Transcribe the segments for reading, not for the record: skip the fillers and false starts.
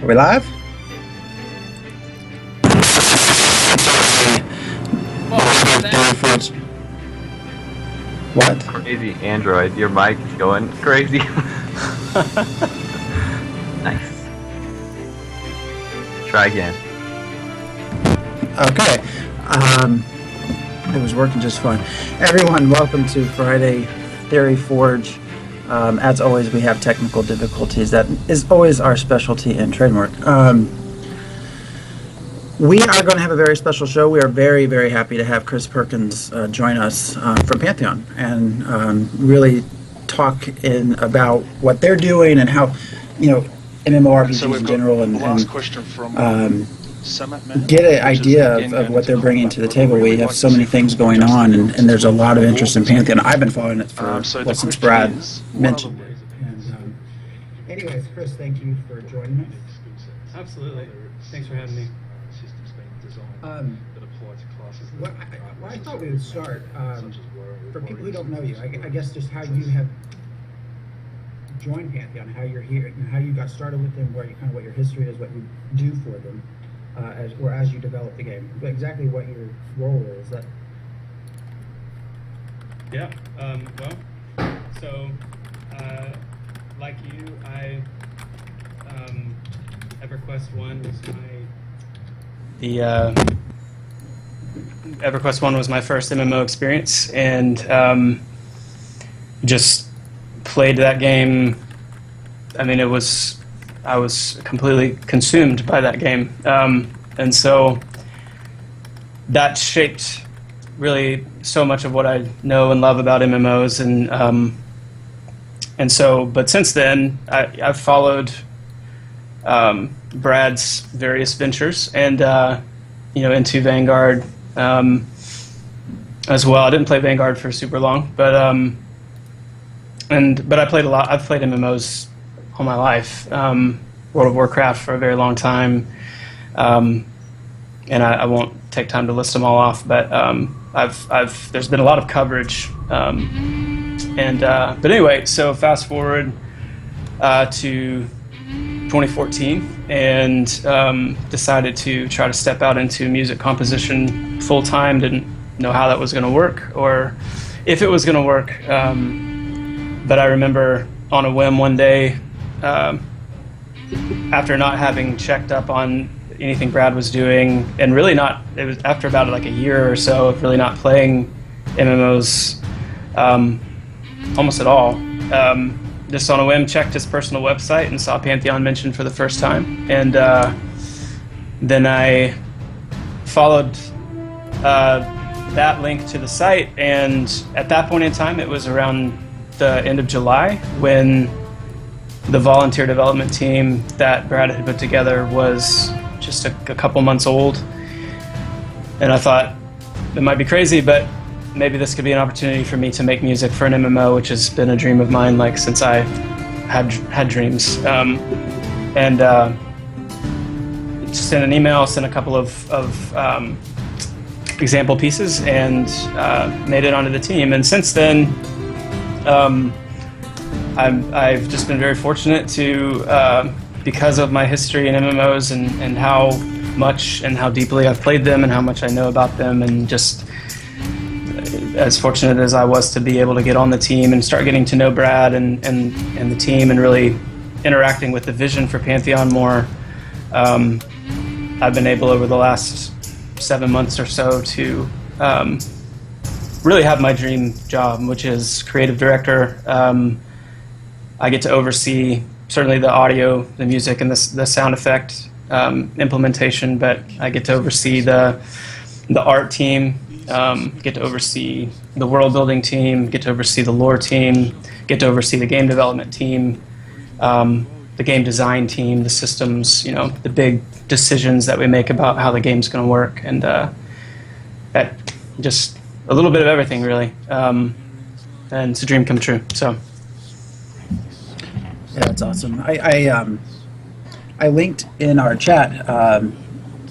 Are we live? Theoryforge. What? Crazy Android, your mic is going crazy. Nice. Try again. Okay. It was working just fine. Everyone, welcome to Friday Theoryforge. As always, we have technical difficulties. That is always our specialty and trademark. We are going to have a very special show. We are very, very happy to have Chris Perkins join us from Pantheon and really talk about what they're doing and how, MMORPGs in general and question from get an idea of what they're bringing to the table. We have so many things going on, and there's a lot of interest in Pantheon. I've been following it for since Brad mentioned it. And, anyways, Chris, thank you for joining us. Absolutely. Thanks for having me. I thought we would start, for people who don't know you, I guess just how you have joined Pantheon, how you're here, and how you got started with them, what your history is, what you do for them, as you develop the game, exactly what your role is. Yeah. Like you, EverQuest 1 was my first MMO experience, and just played that game. I mean, I was completely consumed by that game, and so that shaped really so much of what I know and love about MMOs, but since then I've followed Brad's various ventures and into Vanguard as well. I didn't play Vanguard for super long, but I played a lot. I've played MMOs all my life. World of Warcraft for a very long time, and I won't take time to list them all off. But there's been a lot of coverage, but anyway. So fast forward to 2014, and decided to try to step out into music composition full time. Didn't know how that was going to work or if it was going to work. But I remember on a whim one day, after not having checked up on anything Brad was doing, and really it was after about like a year or so of really not playing MMOs almost at all. Just on a whim, checked his personal website and saw Pantheon mentioned for the first time, and then I followed that link to the site, and at that point in time, it was around the end of July when the volunteer development team that Brad had put together was just a couple months old, and I thought it might be crazy, but maybe this could be an opportunity for me to make music for an MMO, which has been a dream of mine, like since I had dreams. And sent an email, sent a couple of example pieces, and made it onto the team. And since then, I've just been very fortunate to, because of my history in MMOs and how much and how deeply I've played them and how much I know about them, and just as fortunate as I was to be able to get on the team and start getting to know Brad and the team and really interacting with the vision for Pantheon more, I've been able over the last 7 months or so to really have my dream job, which is creative director. I get to oversee certainly the audio, the music, and the sound effect implementation, but I get to oversee the art team, get to oversee the world building team, get to oversee the lore team, get to oversee the game development team, the game design team, the systems, the big decisions that we make about how the game's going to work, and that just a little bit of everything, really. And it's a dream come true. So. Yeah, that's awesome. I linked in our chat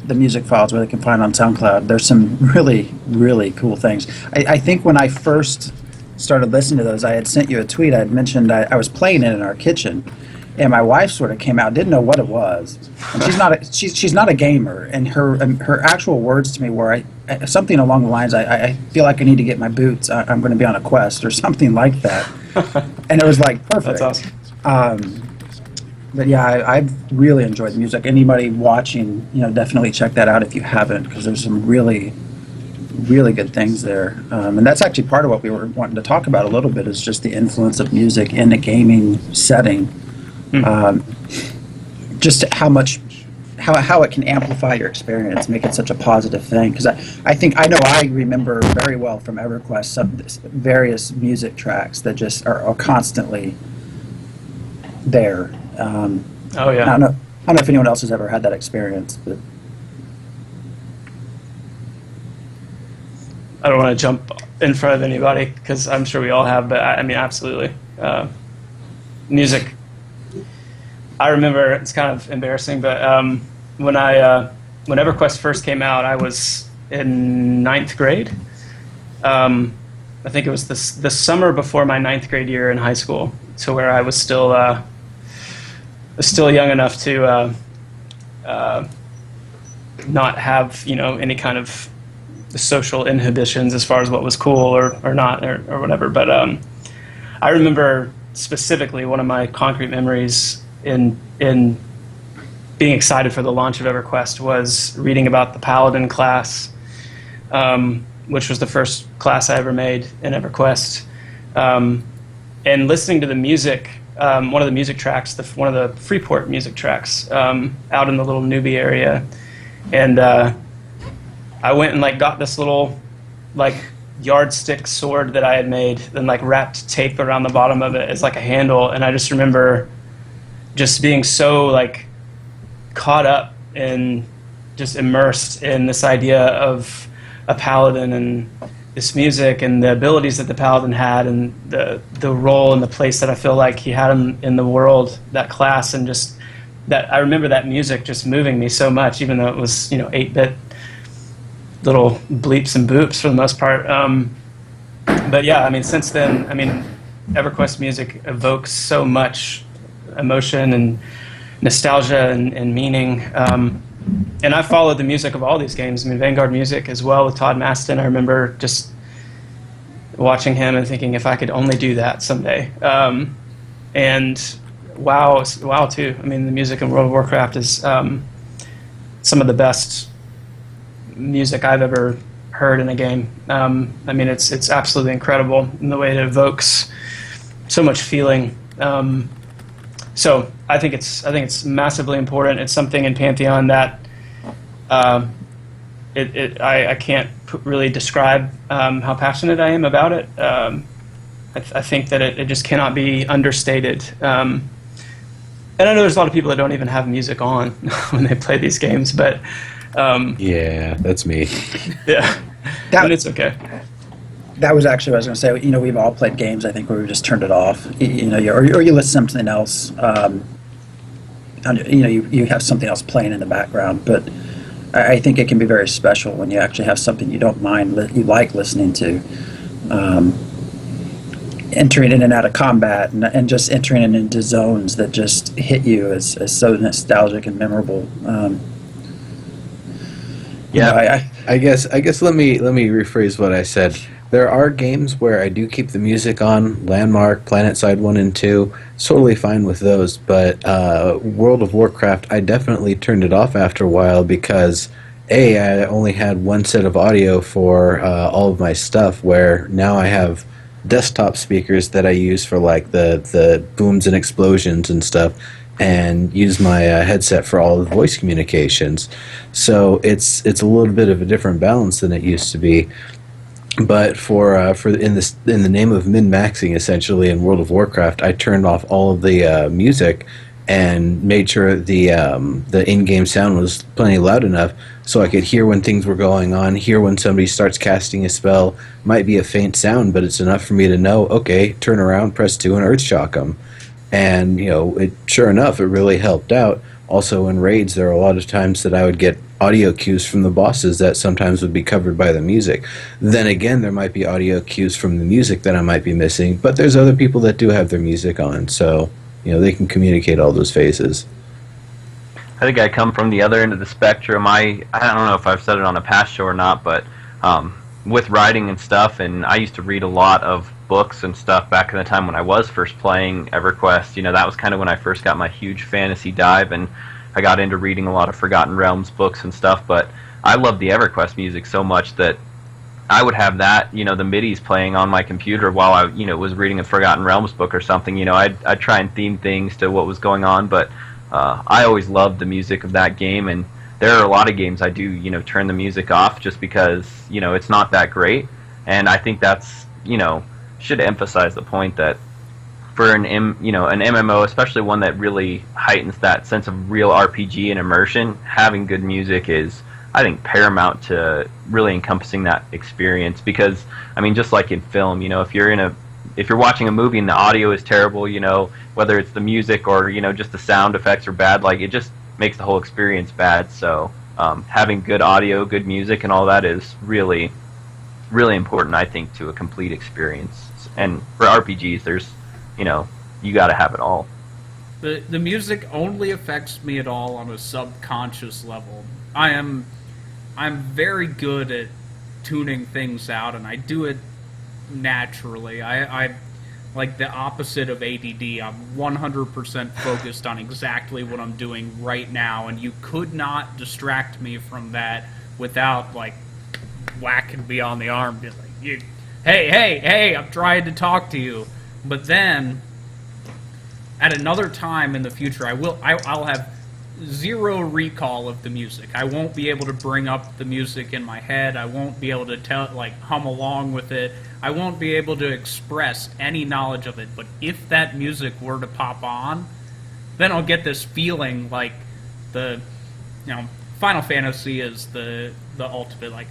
the music files where they can find on SoundCloud. There's some really, really cool things. I think when I first started listening to those, I had sent you a tweet. I had mentioned I was playing it in our kitchen, and my wife sort of came out, didn't know what it was. And she's not a gamer, and her actual words to me were something along the lines, I feel like I need to get my boots. I'm going to be on a quest or something like that. And it was like perfect. That's awesome. But yeah, I've really enjoyed the music. Anybody watching, definitely check that out if you haven't, because there's some really, really good things there. And that's actually part of what we were wanting to talk about a little bit, is just the influence of music in a gaming setting. Just how it can amplify your experience, make it such a positive thing. Because I remember very well from EverQuest some various music tracks that just are constantly there. Oh yeah. I don't know if anyone else has ever had that experience, but I don't want to jump in front of anybody because I'm sure we all have, but I mean, absolutely. Music. I remember, it's kind of embarrassing, but when EverQuest first came out, I was in 9th grade. I think it was the summer before my 9th grade year in high school, to where I was still young enough to not have any kind of social inhibitions as far as what was cool or not or whatever. But I remember specifically one of my concrete memories in being excited for the launch of EverQuest was reading about the Paladin class, which was the first class I ever made in EverQuest, and listening to the music. One of the music tracks, one of the Freeport music tracks, out in the little newbie area, and I went and got this little yardstick sword that I had made, and wrapped tape around the bottom of it as a handle, and I just remember just being so caught up and just immersed in this idea of a paladin and this music and the abilities that the paladin had and the role and the place that I feel like he had in the world, that class, and just that I remember that music just moving me so much, even though it was 8-bit little bleeps and boops for the most part. But yeah, I mean, since then, EverQuest music evokes so much emotion and nostalgia and meaning. And I followed the music of all these games. Vanguard music as well with Todd Maston. I remember just watching him and thinking, if I could only do that someday. And WoW too. The music in World of Warcraft is some of the best music I've ever heard in a game. It's absolutely incredible in the way it evokes so much feeling. So I think it's massively important. It's something in Pantheon that I can't really describe how passionate I am about it. I think that it just cannot be understated. And I know there's a lot of people that don't even have music on when they play these games, but yeah, that's me. Yeah, and it's okay. That was actually what I was going to say. We've all played games, I think, where we just turned it off. Or you listen to something else. You have something else playing in the background. But I think it can be very special when you actually have something you don't mind, you like listening to. Entering in and out of combat and just entering into zones that just hit you as so nostalgic and memorable. I guess let me rephrase what I said. There are games where I do keep the music on, Landmark, PlanetSide 1 and 2, totally fine with those, but World of Warcraft, I definitely turned it off after a while because, A, I only had one set of audio for all of my stuff, where now I have desktop speakers that I use for the booms and explosions and stuff, and use my headset for all of the voice communications. So it's a little bit of a different balance than it used to be. But for in the name of min-maxing, essentially, in World of Warcraft, I turned off all of the music and made sure the in-game sound was plenty loud enough so I could hear when things were going on, hear when somebody starts casting a spell. Might be a faint sound, but it's enough for me to know, okay, turn around, press 2, and Earthshock them. And, sure enough, it really helped out. Also, in raids, there are a lot of times that I would get audio cues from the bosses that sometimes would be covered by the music. Then again, there might be audio cues from the music that I might be missing, but there's other people that do have their music on, so they can communicate all those phases. I think I come from the other end of the spectrum. I don't know if I've said it on a past show or not, but with writing and stuff, and I used to read a lot of books and stuff back in the time when I was first playing EverQuest. That was kind of when I first got my huge fantasy dive, and I got into reading a lot of Forgotten Realms books and stuff. But I loved the EverQuest music so much that I would have that, the MIDIs playing on my computer while I, was reading a Forgotten Realms book or something. I'd try and theme things to what was going on, but I always loved the music of that game, and there are a lot of games I do, turn the music off just because, it's not that great, and I think that's, should emphasize the point that for an MMO, especially one that really heightens that sense of real RPG and immersion, having good music is, I think, paramount to really encompassing that experience. Because, just like in film, if you're watching a movie and the audio is terrible, whether it's the music or just the sound effects are bad, like, it just makes the whole experience bad. So having good audio, good music, and all that is really, really important, I think, to a complete experience. And for RPGs, there's you got to have it all. The music only affects me at all on a subconscious level. I'm very good at tuning things out, and I do it naturally. I like the opposite of ADD. I'm 100% focused on exactly what I'm doing right now, and you could not distract me from that without like whacking me on the arm, be like, hey, I'm trying to talk to you. But then, at another time in the future, I'll have zero recall of the music. I won't be able to bring up the music in my head. I won't be able to hum along with it. I won't be able to express any knowledge of it. But if that music were to pop on, then I'll get this feeling like Final Fantasy is the ultimate, like,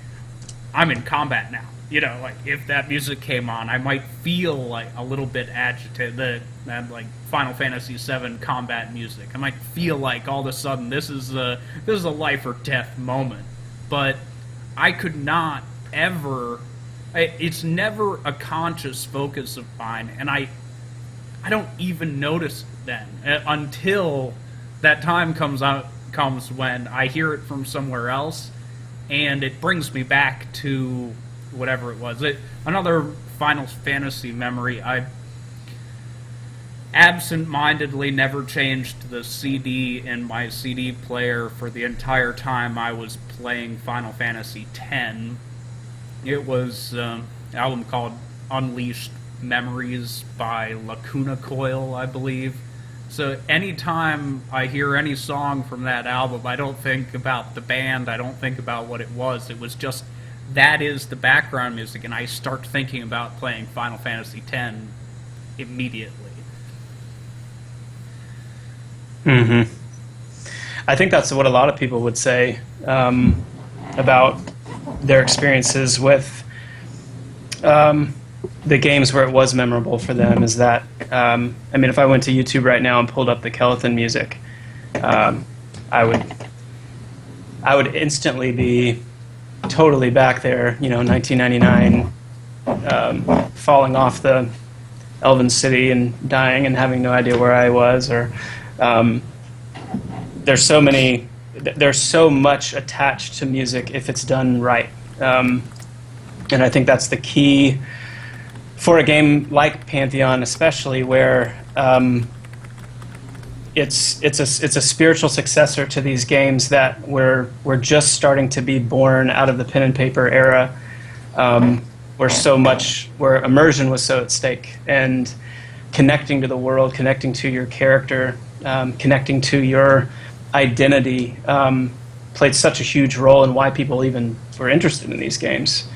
I'm in combat now. Like, if that music came on, I might feel like a little bit agitated. That like Final Fantasy VII combat music, I might feel like all of a sudden this is a life or death moment. But I could not ever. It's never a conscious focus of mine, and I don't even notice it then until that time comes when I hear it from somewhere else, and it brings me back to whatever it was. Another Final Fantasy memory, I absent-mindedly never changed the CD in my CD player for the entire time I was playing Final Fantasy X. It was an album called Unleashed Memories by Lacuna Coil, I believe. So anytime I hear any song from that album, I don't think about the band, I don't think about what it was. It was just, that is the background music, and I start thinking about playing Final Fantasy X immediately. Mm-hmm. I think that's what a lot of people would say about their experiences with the games where it was memorable for them, is that, if I went to YouTube right now and pulled up the Kelethon music, I would instantly be totally back there, 1999, falling off the Elven City and dying and having no idea where I was, or there's so much attached to music if it's done right, and I think that's the key for a game like Pantheon, especially, where it's a spiritual successor to these games that were just starting to be born out of the pen and paper era, where immersion was so at stake, and connecting to the world, connecting to your character, connecting to your identity, played such a huge role in why people even were interested in these games.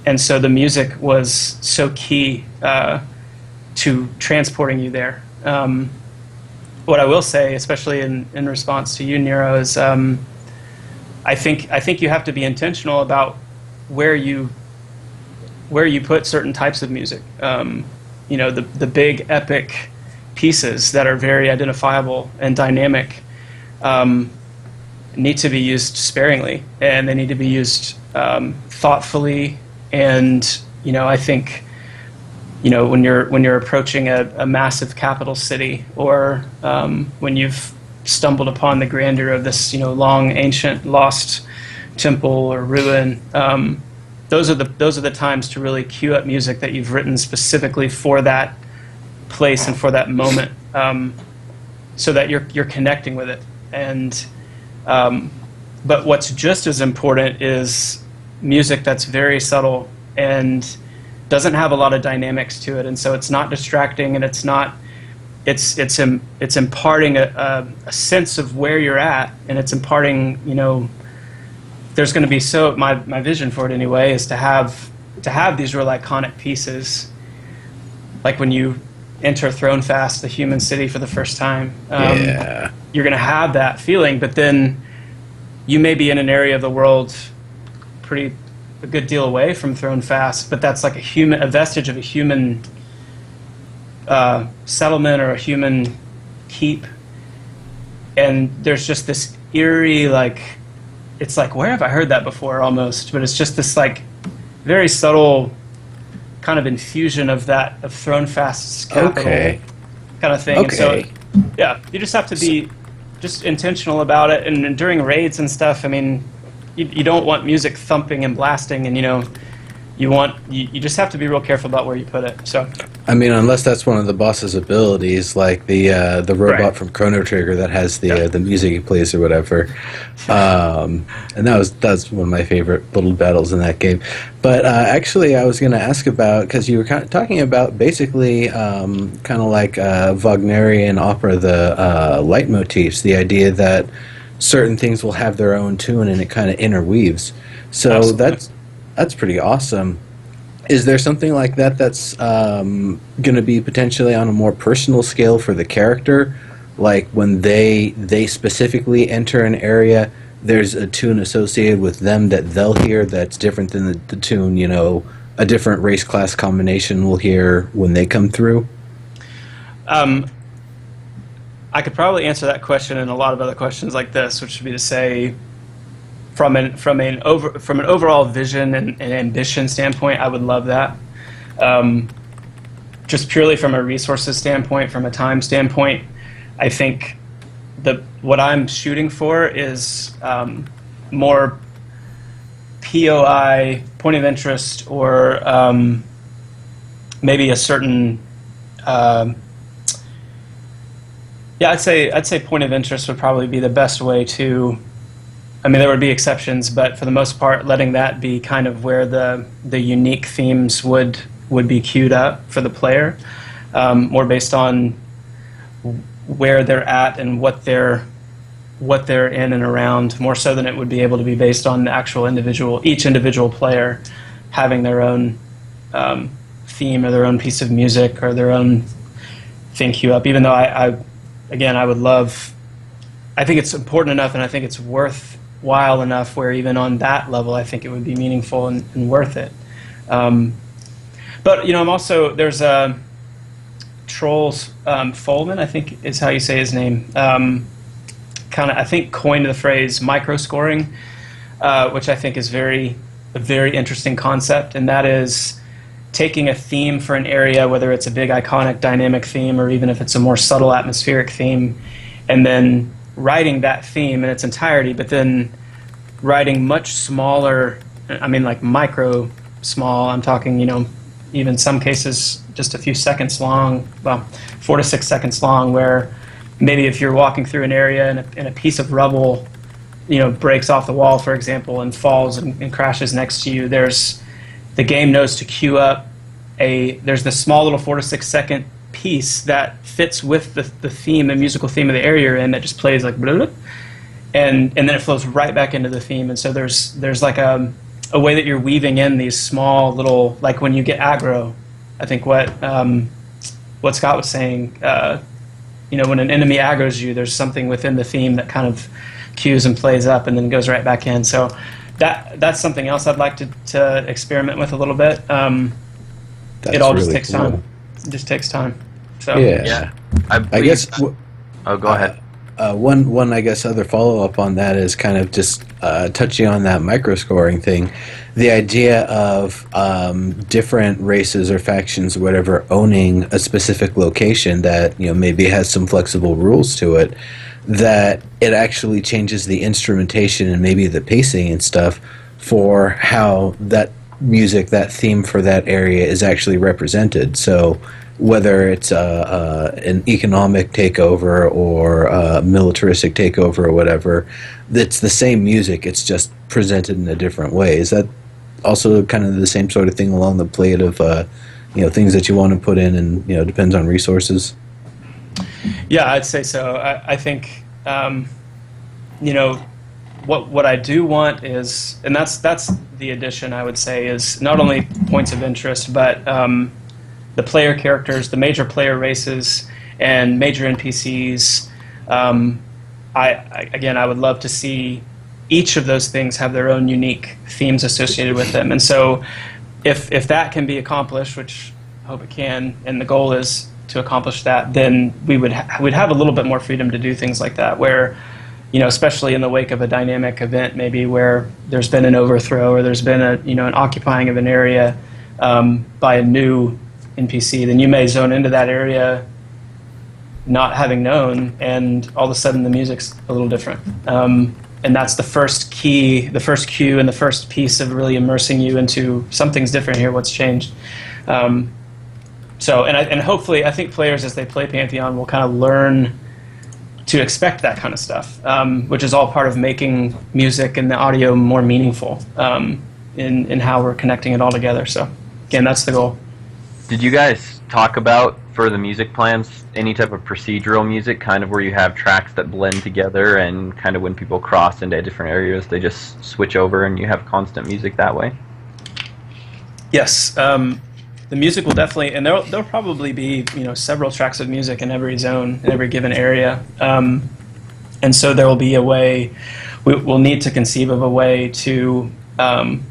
And so the music was so key to transporting you there. What I will say, especially in response to you, Nero, is I think you have to be intentional about where you put certain types of music. The big epic pieces that are very identifiable and dynamic need to be used sparingly, and they need to be used thoughtfully. And I think when you're approaching a massive capital city, or when you've stumbled upon the grandeur of this long ancient lost temple or ruin. Those are the times to really cue up music that you've written specifically for that place and for that moment, so that you're connecting with it. And but what's just as important is music that's very subtle and doesn't have a lot of dynamics to it, and so it's not distracting, and it's imparting a sense of where you're at, and it's imparting, there's going to be my vision for it anyway is to have these real iconic pieces, like when you enter Thronefast, the human city, for the first time. You're going to have that feeling, but then you may be in an area of the world a good deal away from Thronefast, but that's like a vestige of a human settlement or a human keep, and there's just this eerie, it's like, where have I heard that before, almost, but it's just this very subtle kind of infusion of Thronefast's capital kind of thing. Okay. And so you just have to be just intentional about it, and during raids and stuff, I mean, you don't want music thumping and blasting, and you just have to be real careful about where you put it. So I mean, unless that's one of the boss's abilities, like the robot from Chrono Trigger that has the music he plays or whatever, and that's one of my favorite little battles in that game. But actually, I was going to ask about, because you were kind of talking about basically kind of like Wagnerian opera, the leitmotifs, the idea that certain things will have their own tune and it kind of interweaves. So Absolutely. that's pretty awesome. Is there something like that that's going to be potentially on a more personal scale for the character? Like when they specifically enter an area, there's a tune associated with them that they'll hear that's different than the tune, a different race class combination will hear when they come through? I could probably answer that question and a lot of other questions like this, which would be to say, from an overall vision and ambition standpoint, I would love that. Just purely from a resources standpoint, from a time standpoint, I think what I'm shooting for is more POI, point of interest, or maybe a certain I'd say point of interest would probably be the best way to. I mean, there would be exceptions, but for the most part, letting that be kind of where the unique themes would be queued up for the player, more based on where they're at and what they're in and around, more so than it would be able to be based on the actual each individual player having their own theme or their own piece of music or their own thing queue up. Even though I would love. I think it's important enough, and I think it's worthwhile enough where even on that level, I think it would be meaningful and worth it. But I'm also, there's a Trolls Folman, I think is how you say his name. I think coined the phrase micro scoring, which I think is a very interesting concept, and that is taking a theme for an area, whether it's a big iconic dynamic theme or even if it's a more subtle atmospheric theme, and then writing that theme in its entirety, but then writing much smaller, I mean like micro small, I'm talking, even some cases just a few seconds long, well, 4 to 6 seconds long, where maybe if you're walking through an area and a piece of rubble, breaks off the wall, for example, and falls and crashes next to you, the game knows to queue up there's this small little 4 to 6 second piece that fits with the theme, the musical theme of the area you're in, that just plays like blah, blah, and then it flows right back into the theme. And so there's like a way that you're weaving in these small little, like when you get aggro, I think what Scott was saying, when an enemy aggroes you, there's something within the theme that kind of cues and plays up and then goes right back in. So that's something else I'd like to experiment with a little bit. It all just takes time. It just takes time. So yeah. I guess. Oh, go ahead. one I guess other follow up on that is kind of just touching on that micro scoring thing. The idea of different races or factions or whatever owning a specific location that maybe has some flexible rules to it, that it actually changes the instrumentation and maybe the pacing and stuff for how that music, that theme for that area is actually represented. So whether it's an economic takeover or a militaristic takeover or whatever, it's the same music, it's just presented in a different way. Is that also kind of the same sort of thing along the plate of things that you want to put in, and depends on resources? Yeah, I'd say so. I think what I do want is, and that's the addition, I would say, is not only points of interest, but the player characters, the major player races, and major NPCs. I would love to see each of those things have their own unique themes associated with them. And so if that can be accomplished, which I hope it can, and the goal is to accomplish that, then we'd have a little bit more freedom to do things like that, where, especially in the wake of a dynamic event, maybe where there's been an overthrow or there's been an occupying of an area by a new NPC, then you may zone into that area not having known, and all of a sudden the music's a little different. And that's the first cue, and the first piece of really immersing you into something's different here, what's changed. And hopefully, I think players, as they play Pantheon, will kind of learn to expect that kind of stuff, which is all part of making music and the audio more meaningful in how we're connecting it all together. So, again, that's the goal. Did you guys talk about, for the music plans, any type of procedural music, kind of where you have tracks that blend together, and kind of when people cross into different areas, they just switch over and you have constant music that way? Yes. The music will definitely, and there'll probably be several tracks of music in every zone, in every given area, and so there will be a way. We'll need to conceive of a way to kind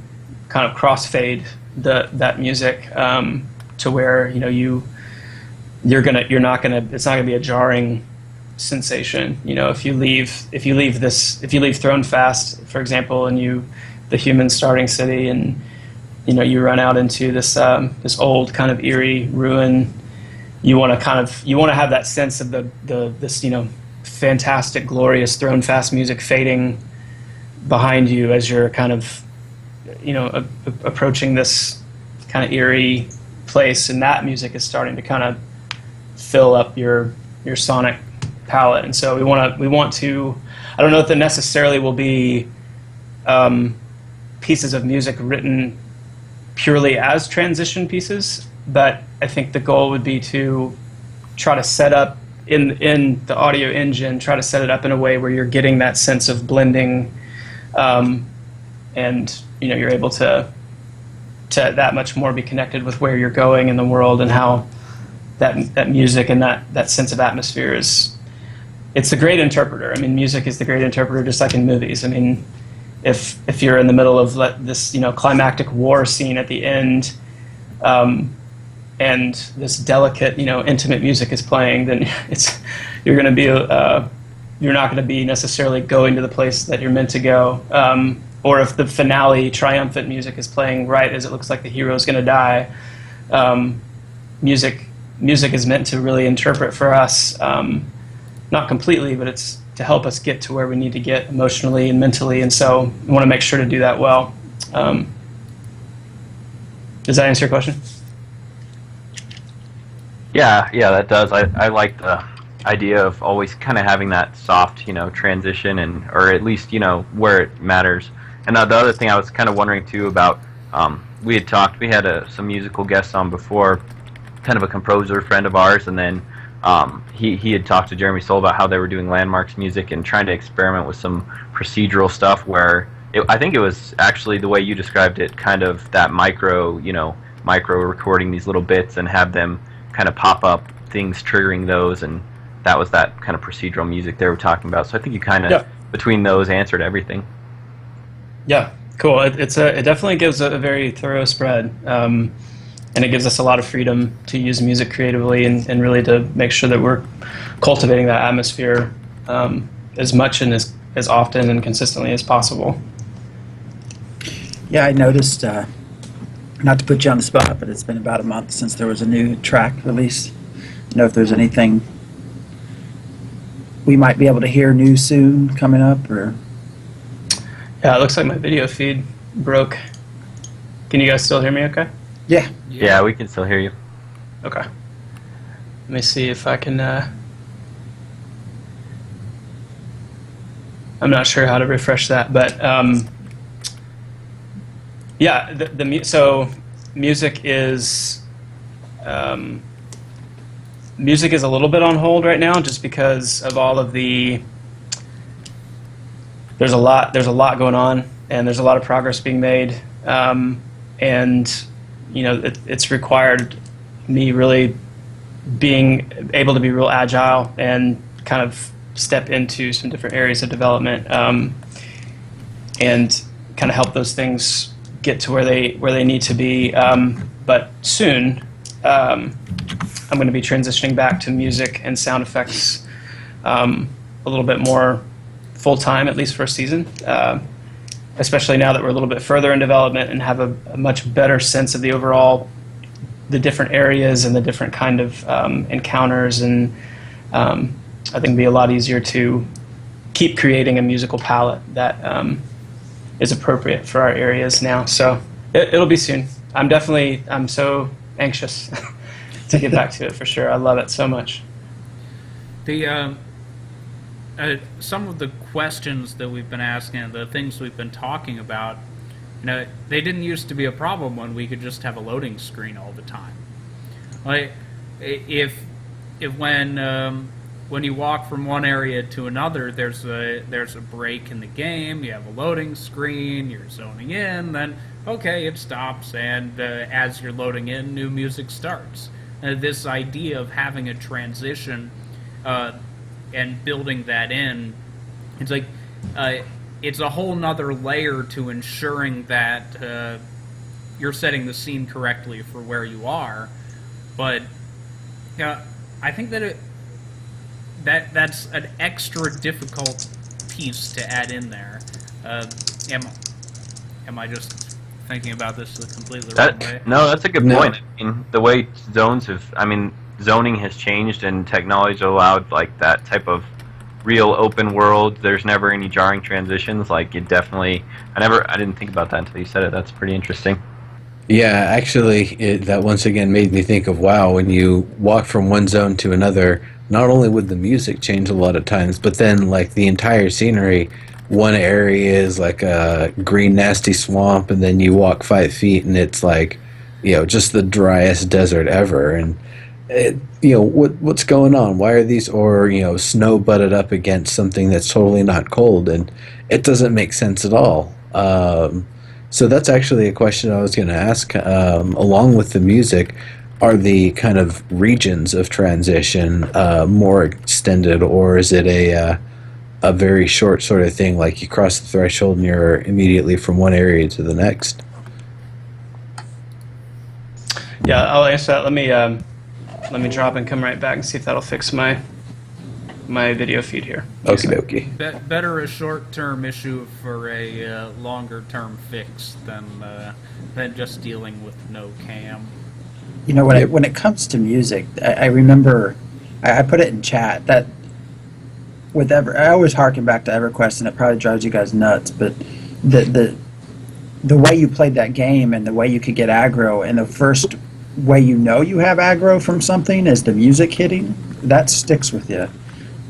of crossfade that music to where it's not gonna be a jarring sensation. If you leave Thronefast, for example, and the human starting city, and you run out into this old kind of eerie ruin, you want to have that sense of this fantastic, glorious Thronefast music fading behind you as you're kind of approaching this kind of eerie place, and that music is starting to kind of fill up your sonic palette. And so we want to, I don't know if there necessarily will be pieces of music written purely as transition pieces, but I think the goal would be to try to set up in the audio engine, try to set it up in a way where you're getting that sense of blending, and you're able to that much more be connected with where you're going in the world, and how that music and that sense of atmosphere it's the great interpreter. I mean, music is the great interpreter, just like in movies. I mean, if you're in the middle of this climactic war scene at the end, and this delicate intimate music is playing, then you're not going to be necessarily going to the place that you're meant to go. Or if the finale triumphant music is playing right as it looks like the hero is going to die, music is meant to really interpret for us, not completely, but it's to help us get to where we need to get emotionally and mentally, and so we want to make sure to do that well. Does that answer your question? Yeah, that does. I like the idea of always kind of having that soft, transition, or at least, where it matters. And the other thing I was kind of wondering too about, we had some musical guests on before, kind of a composer friend of ours, and then he had talked to Jeremy Soule about how they were doing Landmarks music and trying to experiment with some procedural stuff where I think it was actually the way you described it, kind of that micro recording these little bits and have them kind of pop up things triggering those, and that was that kind of procedural music they were talking about. So I think you kind of, between those, answered everything. Yeah, cool. It definitely gives a very thorough spread, and it gives us a lot of freedom to use music creatively and really to make sure that we're cultivating that atmosphere as much and as often and consistently as possible. Yeah, I noticed, not to put you on the spot, but it's been about a month since there was a new track release. You know if there's anything we might be able to hear new soon coming up, or? Yeah, it looks like my video feed broke. Can you guys still hear me okay? Yeah. Yeah, we can still hear you. Okay. Let me see if I can... I'm not sure how to refresh that, but yeah, so music is music is a little bit on hold right now, just because of all of the. There's a lot going on, and there's a lot of progress being made, and you know it's required me really being able to be real agile and kind of step into some different areas of development, and kind of help those things get to where they need to be. But soon, I'm going to be transitioning back to music and sound effects a little bit more full time, at least for a season. Especially now that we're a little bit further in development and have a much better sense of the different areas and the different kind of encounters, and I think it'll be a lot easier to keep creating a musical palette that is appropriate for our areas now. So it'll be soon. I'm so anxious to get back to it for sure. I love it so much. The some of the questions that we've been asking, the things we've been talking about, you know, they didn't used to be a problem when we could just have a loading screen all the time. Like, if when you walk from one area to another, there's a break in the game. You have a loading screen. You're zoning in. Then okay, it stops, and as you're loading in, new music starts. This idea of having a transition and building that in, it's like it's a whole nother layer to ensuring that you're setting the scene correctly for where you are. But I think that that's an extra difficult piece to add in there. Am I just thinking about this the completely wrong way? No, that's a good point. I mean, the way zoning has changed, and technology allowed like that type of real open world. There's never any jarring transitions. Like, it definitely, I didn't think about that until you said it. That's pretty interesting. Yeah, actually, that once again made me think of, wow, when you walk from one zone to another, not only would the music change a lot of times, but then like the entire scenery. One area is like a green nasty swamp, and then you walk 5 feet and it's like, you know, just the driest desert ever. And you know, what's going on? Why are these, or you know, snow butted up against something that's totally not cold, and it doesn't make sense at all. So that's actually a question I was going to ask. Along with the music, are the kind of regions of transition more extended, or is it a very short sort of thing, like you cross the threshold and you're immediately from one area to the next? Yeah, I'll answer that. Let me drop and come right back and see if that'll fix my video feed here. Okie dokie. Better a short-term issue for a longer-term fix than just dealing with no cam. You know, when it comes to music, I remember I put it in chat that I always harken back to EverQuest, and it probably drives you guys nuts, but the way you played that game and the way you could get aggro, and the first way you know you have aggro from something is the music hitting. That sticks with you.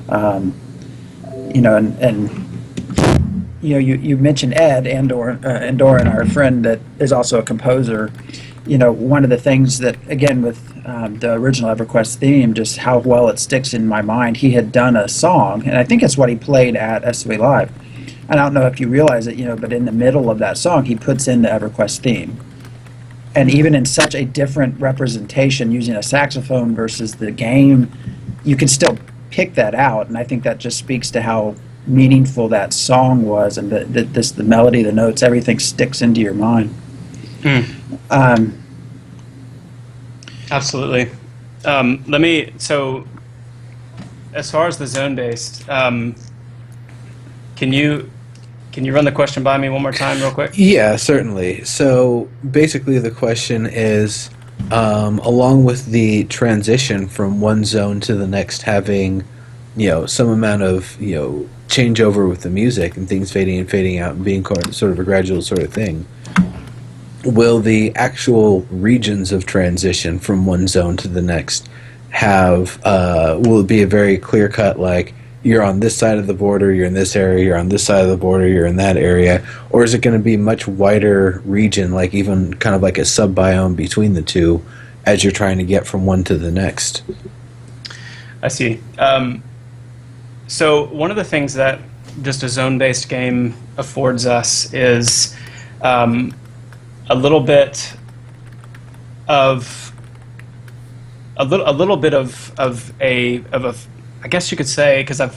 You know, and you know, you mentioned Ed Andoran, our friend that is also a composer. You know, one of the things that, again, with the original EverQuest theme, just how well it sticks in my mind, he had done a song, and I think it's what he played at SOE Live. I don't know if you realize it, you know, but in the middle of that song, he puts in the EverQuest theme. And even in such a different representation, using a saxophone versus the game, you can still pick that out, and I think that just speaks to how meaningful that song was, and the melody, the notes, everything sticks into your mind. Absolutely. as far as the zone based, can you run the question by me one more time, real quick? Yeah, certainly. So basically, the question is, along with the transition from one zone to the next, having, some amount of, changeover with the music and things fading and fading out and being sort of a gradual sort of thing. Will the actual regions of transition from one zone to the next will it be a very clear cut, like, you're on this side of the border, you're in this area, you're on this side of the border, you're in that area? Or is it going to be much wider region, like even kind of like a sub-biome between the two as you're trying to get from one to the next? I see. So one of the things that just a zone-based game affords us is a little bit of a I guess you could say, because at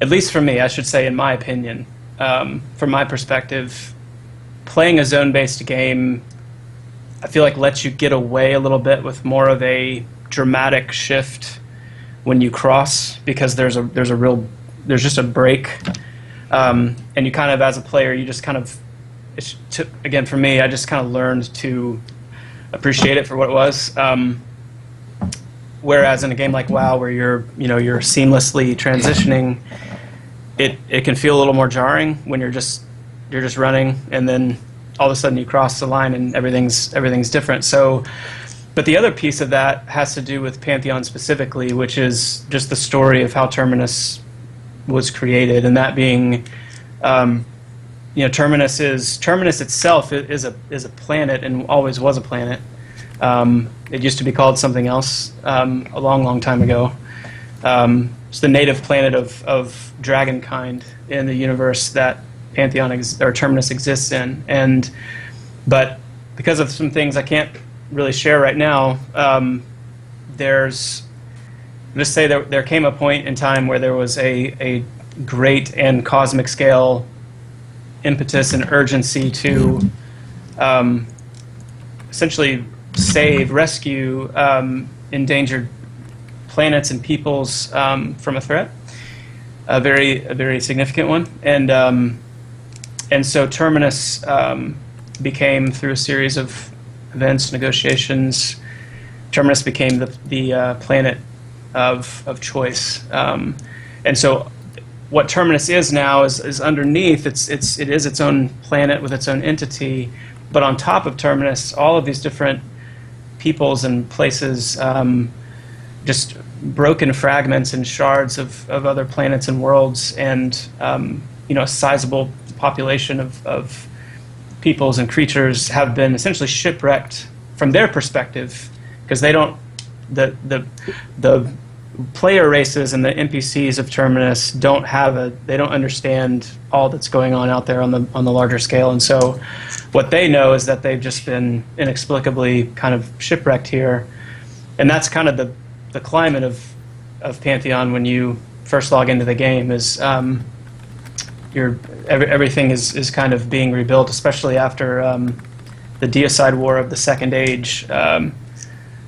least for me, I should say, in my opinion, from my perspective, playing a zone-based game, I feel like lets you get away a little bit with more of a dramatic shift when you cross, because there's just a break, and you kind of, as a player, you just kind of, again, for me, I just kind of learned to appreciate it for what it was. Whereas in a game like WoW, where you're seamlessly transitioning, it can feel a little more jarring when you're just running, and then all of a sudden you cross the line and everything's different. So, but the other piece of that has to do with Pantheon specifically, which is just the story of how Terminus was created, and that being, Terminus itself is a planet and always was a planet. It used to be called something else a long time ago. It's the native planet of dragonkind in the universe that Pantheon or Terminus exists in. But because of some things I can't really share right now, there came a point in time where there was a great and cosmic scale impetus and urgency to essentially rescue endangered planets and peoples from a threat, a very significant one, and so Terminus became, through a series of events, negotiations, Terminus became the planet of choice, and so what Terminus is now is underneath. It is its own planet with its own entity, but on top of Terminus, all of these different peoples and places, just broken fragments and shards of other planets and worlds, and a sizable population of peoples and creatures have been essentially shipwrecked from their perspective, because they don't the player races and the NPCs of Terminus don't understand all that's going on out there on the larger scale, and so what they know is that they've just been inexplicably kind of shipwrecked here, and that's kind of the climate of Pantheon when you first log into the game. Is everything is kind of being rebuilt, especially after the Deicide War of the Second Age,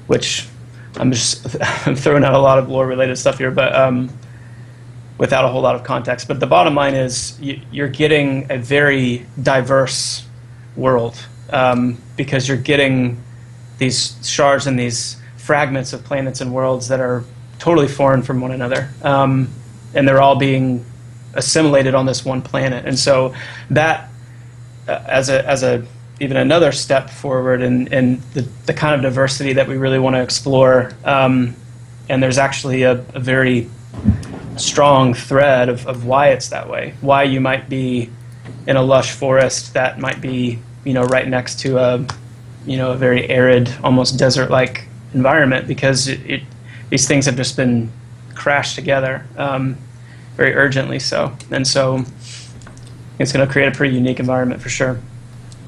which I'm throwing out a lot of lore-related stuff here, but without a whole lot of context. But the bottom line is you're getting a very diverse world, because you're getting these shards and these fragments of planets and worlds that are totally foreign from one another, and they're all being assimilated on this one planet. And so that, as a even another step forward in the kind of diversity that we really want to explore, and there's actually a very strong thread of why it's that way, why you might be in a lush forest that might be right next to a very arid, almost desert-like environment, because these things have just been crashed together very urgently. And so it's going to create a pretty unique environment for sure.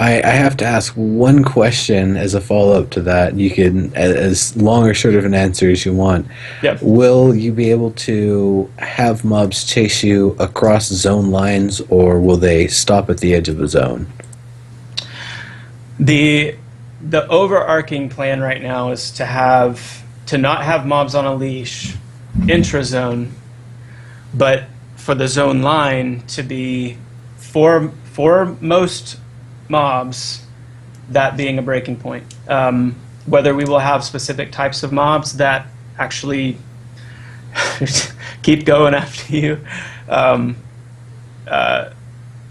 I have to ask one question as a follow-up to that. You can, as long or short of an answer as you want. Yep. Will you be able to have mobs chase you across zone lines, or will they stop at the edge of a zone? The overarching plan right now is to not have mobs on a leash, intra-zone, but for the zone line to be for most mobs, that being a breaking point. Whether we will have specific types of mobs that actually keep going after you,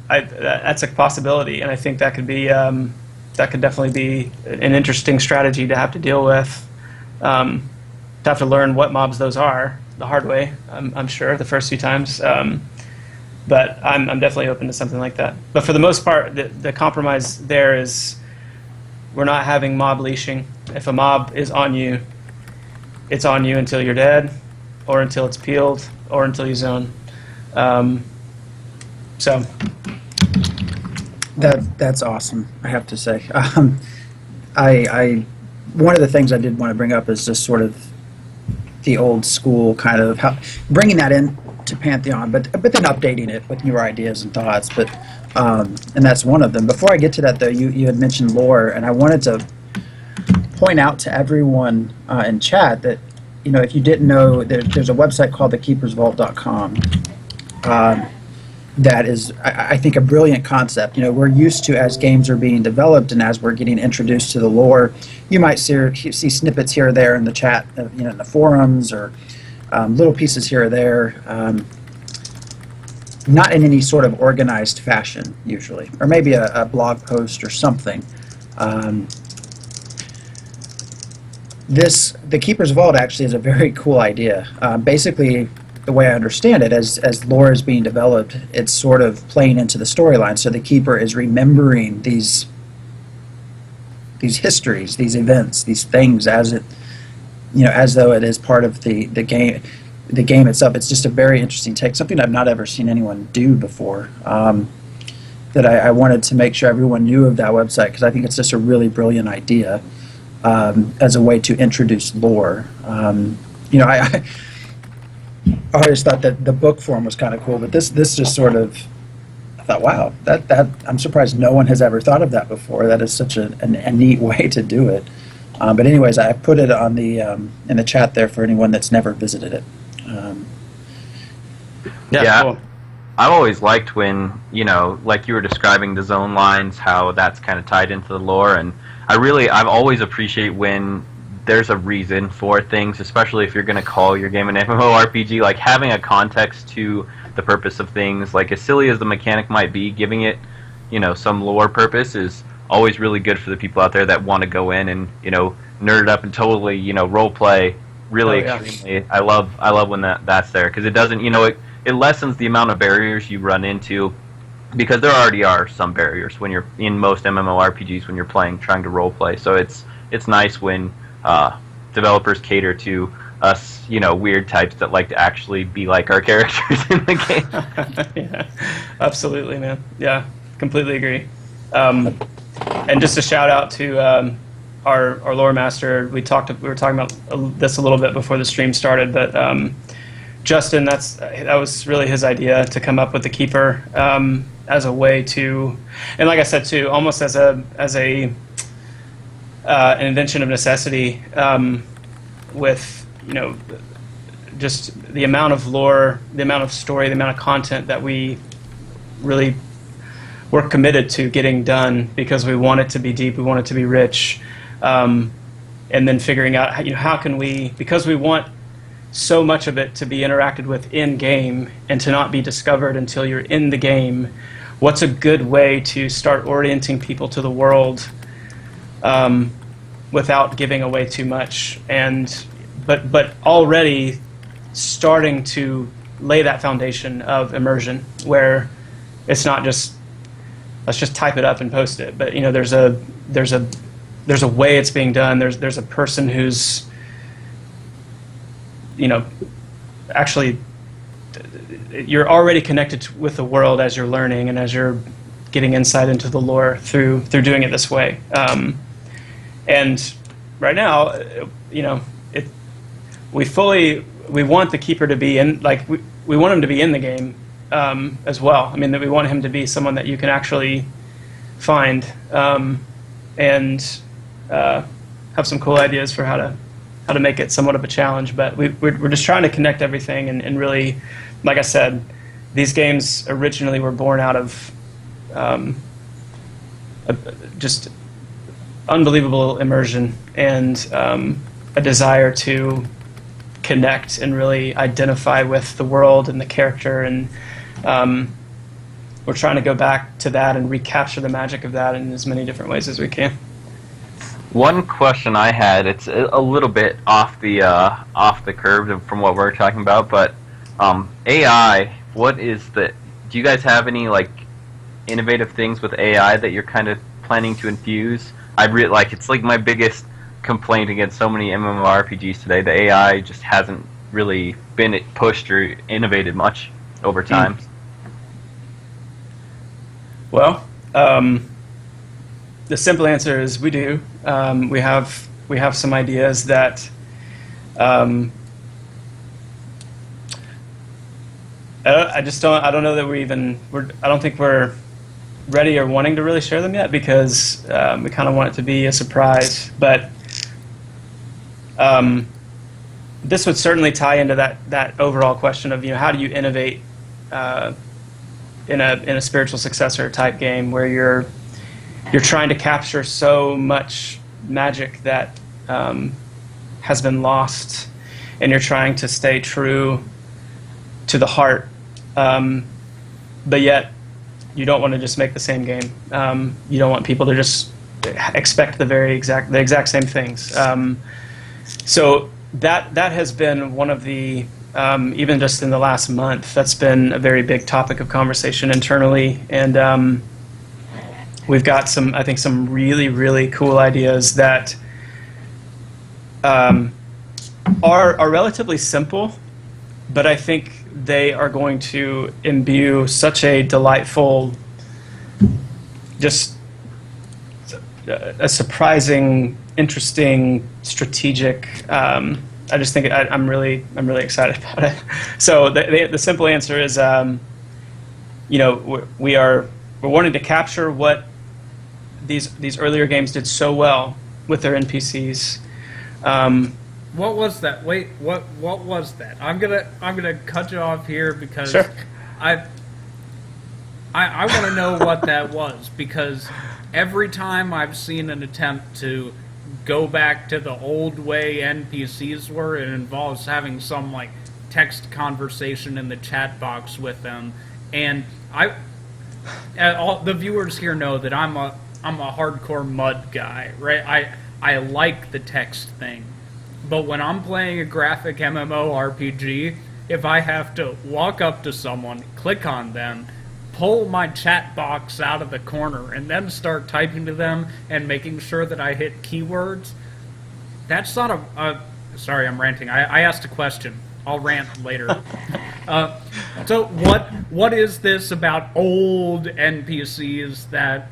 that's a possibility, and I think that could be that could definitely be an interesting strategy to have to deal with. To have to learn what mobs those are the hard way, I'm sure, the first few times. But I'm definitely open to something like that. But for the most part, the compromise there is we're not having mob leashing. If a mob is on you, it's on you until you're dead, or until it's peeled, or until you zone. So That's awesome, I have to say. I one of the things I did want to bring up is just sort of the old school kind of bringing that in to Pantheon, but then updating it with newer ideas and thoughts. But and that's one of them. Before I get to that, though, you had mentioned lore, and I wanted to point out to everyone in chat that, you know, if you didn't know, there's a website called thekeepersvault.com. That is, I think, a brilliant concept. You know, we're used to, as games are being developed and as we're getting introduced to the lore, you might see snippets here or there in the chat, you know, in the forums, or little pieces here or there, not in any sort of organized fashion, usually, or maybe a blog post or something. The Keeper's Vault actually is a very cool idea. Basically, the way I understand it, as lore is being developed, it's sort of playing into the storyline. So the Keeper is remembering these histories, these events, these things as it, you know, as though it is part of the game itself. It's just a very interesting take, something I've not ever seen anyone do before. That I wanted to make sure everyone knew of that website, because I think it's just a really brilliant idea as a way to introduce lore. You know, I always thought that the book form was kind of cool, but this just sort of, I thought, wow, that I'm surprised no one has ever thought of that before. That is such a neat way to do it. But anyways, I put it on the in the chat there for anyone that's never visited it. Yeah. Cool. I've always liked when, you know, like you were describing the zone lines, how that's kind of tied into the lore, and I've always appreciate when there's a reason for things, especially if you're going to call your game an MMORPG, like having a context to the purpose of things. Like, as silly as the mechanic might be, giving it, you know, some lore purpose is always really good for the people out there that want to go in and, you know, nerd it up and totally, you know, role play really extremely. I love when that's there, because it doesn't, you know, it lessens the amount of barriers you run into, because there already are some barriers when you're in most MMORPGs when you're trying to role play. So it's nice when developers cater to us, you know, weird types that like to actually be like our characters in the game. Yeah, absolutely, man. Yeah, completely agree. And just a shout out to our lore master. We were talking about this a little bit before the stream started, but Justin, that was really his idea, to come up with the Keeper as a way to, and like I said too, almost as an invention of necessity, with, you know, just the amount of lore, the amount of story, the amount of content that we really were committed to getting done, because we want it to be deep, we want it to be rich, and then figuring out, you know, how can we, because we want so much of it to be interacted with in game and to not be discovered until you're in the game, what's a good way to start orienting people to the world without giving away too much, but already starting to lay that foundation of immersion, where it's not just, let's just type it up and post it, but, you know, there's a way it's being done. There's a person who's, you know, actually, you're already connected with the world as you're learning and as you're getting insight into the lore through doing it this way. And right now, you know, we want the Keeper to be in, like, we want him to be in the game as well. I mean, that we want him to be someone that you can actually find and have some cool ideas for how to make it somewhat of a challenge. But we're just trying to connect everything, and really, like I said, these games originally were born out of just unbelievable immersion and a desire to connect and really identify with the world and the character, and we're trying to go back to that and recapture the magic of that in as many different ways as we can. One question I had, it's a little bit off the curve from what we're talking about, but AI, what is the? Do you guys have any like innovative things with AI that you're kind of planning to infuse? It's like my biggest complaint against so many MMORPGs today. The AI just hasn't really been pushed or innovated much over time. Well, the simple answer is we do. We have some ideas that I don't know that I don't think we're ready or wanting to really share them yet, because we kind of want it to be a surprise. But this would certainly tie into that overall question of, how do you innovate in a spiritual successor type game where you're trying to capture so much magic that has been lost, and you're trying to stay true to the heart, but yet you don't want to just make the same game. You don't want people to just expect the exact same things. So that has been one of the even just in the last month, that's been a very big topic of conversation internally, and we've got some really, really cool ideas that are relatively simple, but I think they are going to imbue such a delightful, just a surprising, interesting, strategic. I just think I'm really excited about it. So the simple answer is, we're wanting to capture what these earlier games did so well with their NPCs. What was that? Wait, what was that? I'm gonna cut you off here because Sure. I want to know what that was, because every time I've seen an attempt to go back to the old way NPCs were, it involves having some like text conversation in the chat box with them, and all the viewers here know that I'm a hardcore mud guy, right? I like the text thing. But when I'm playing a graphic MMORPG, if I have to walk up to someone, click on them, pull my chat box out of the corner, and then start typing to them and making sure that I hit keywords, that's not sorry, I'm ranting. I asked a question. I'll rant later. So what is this about old NPCs that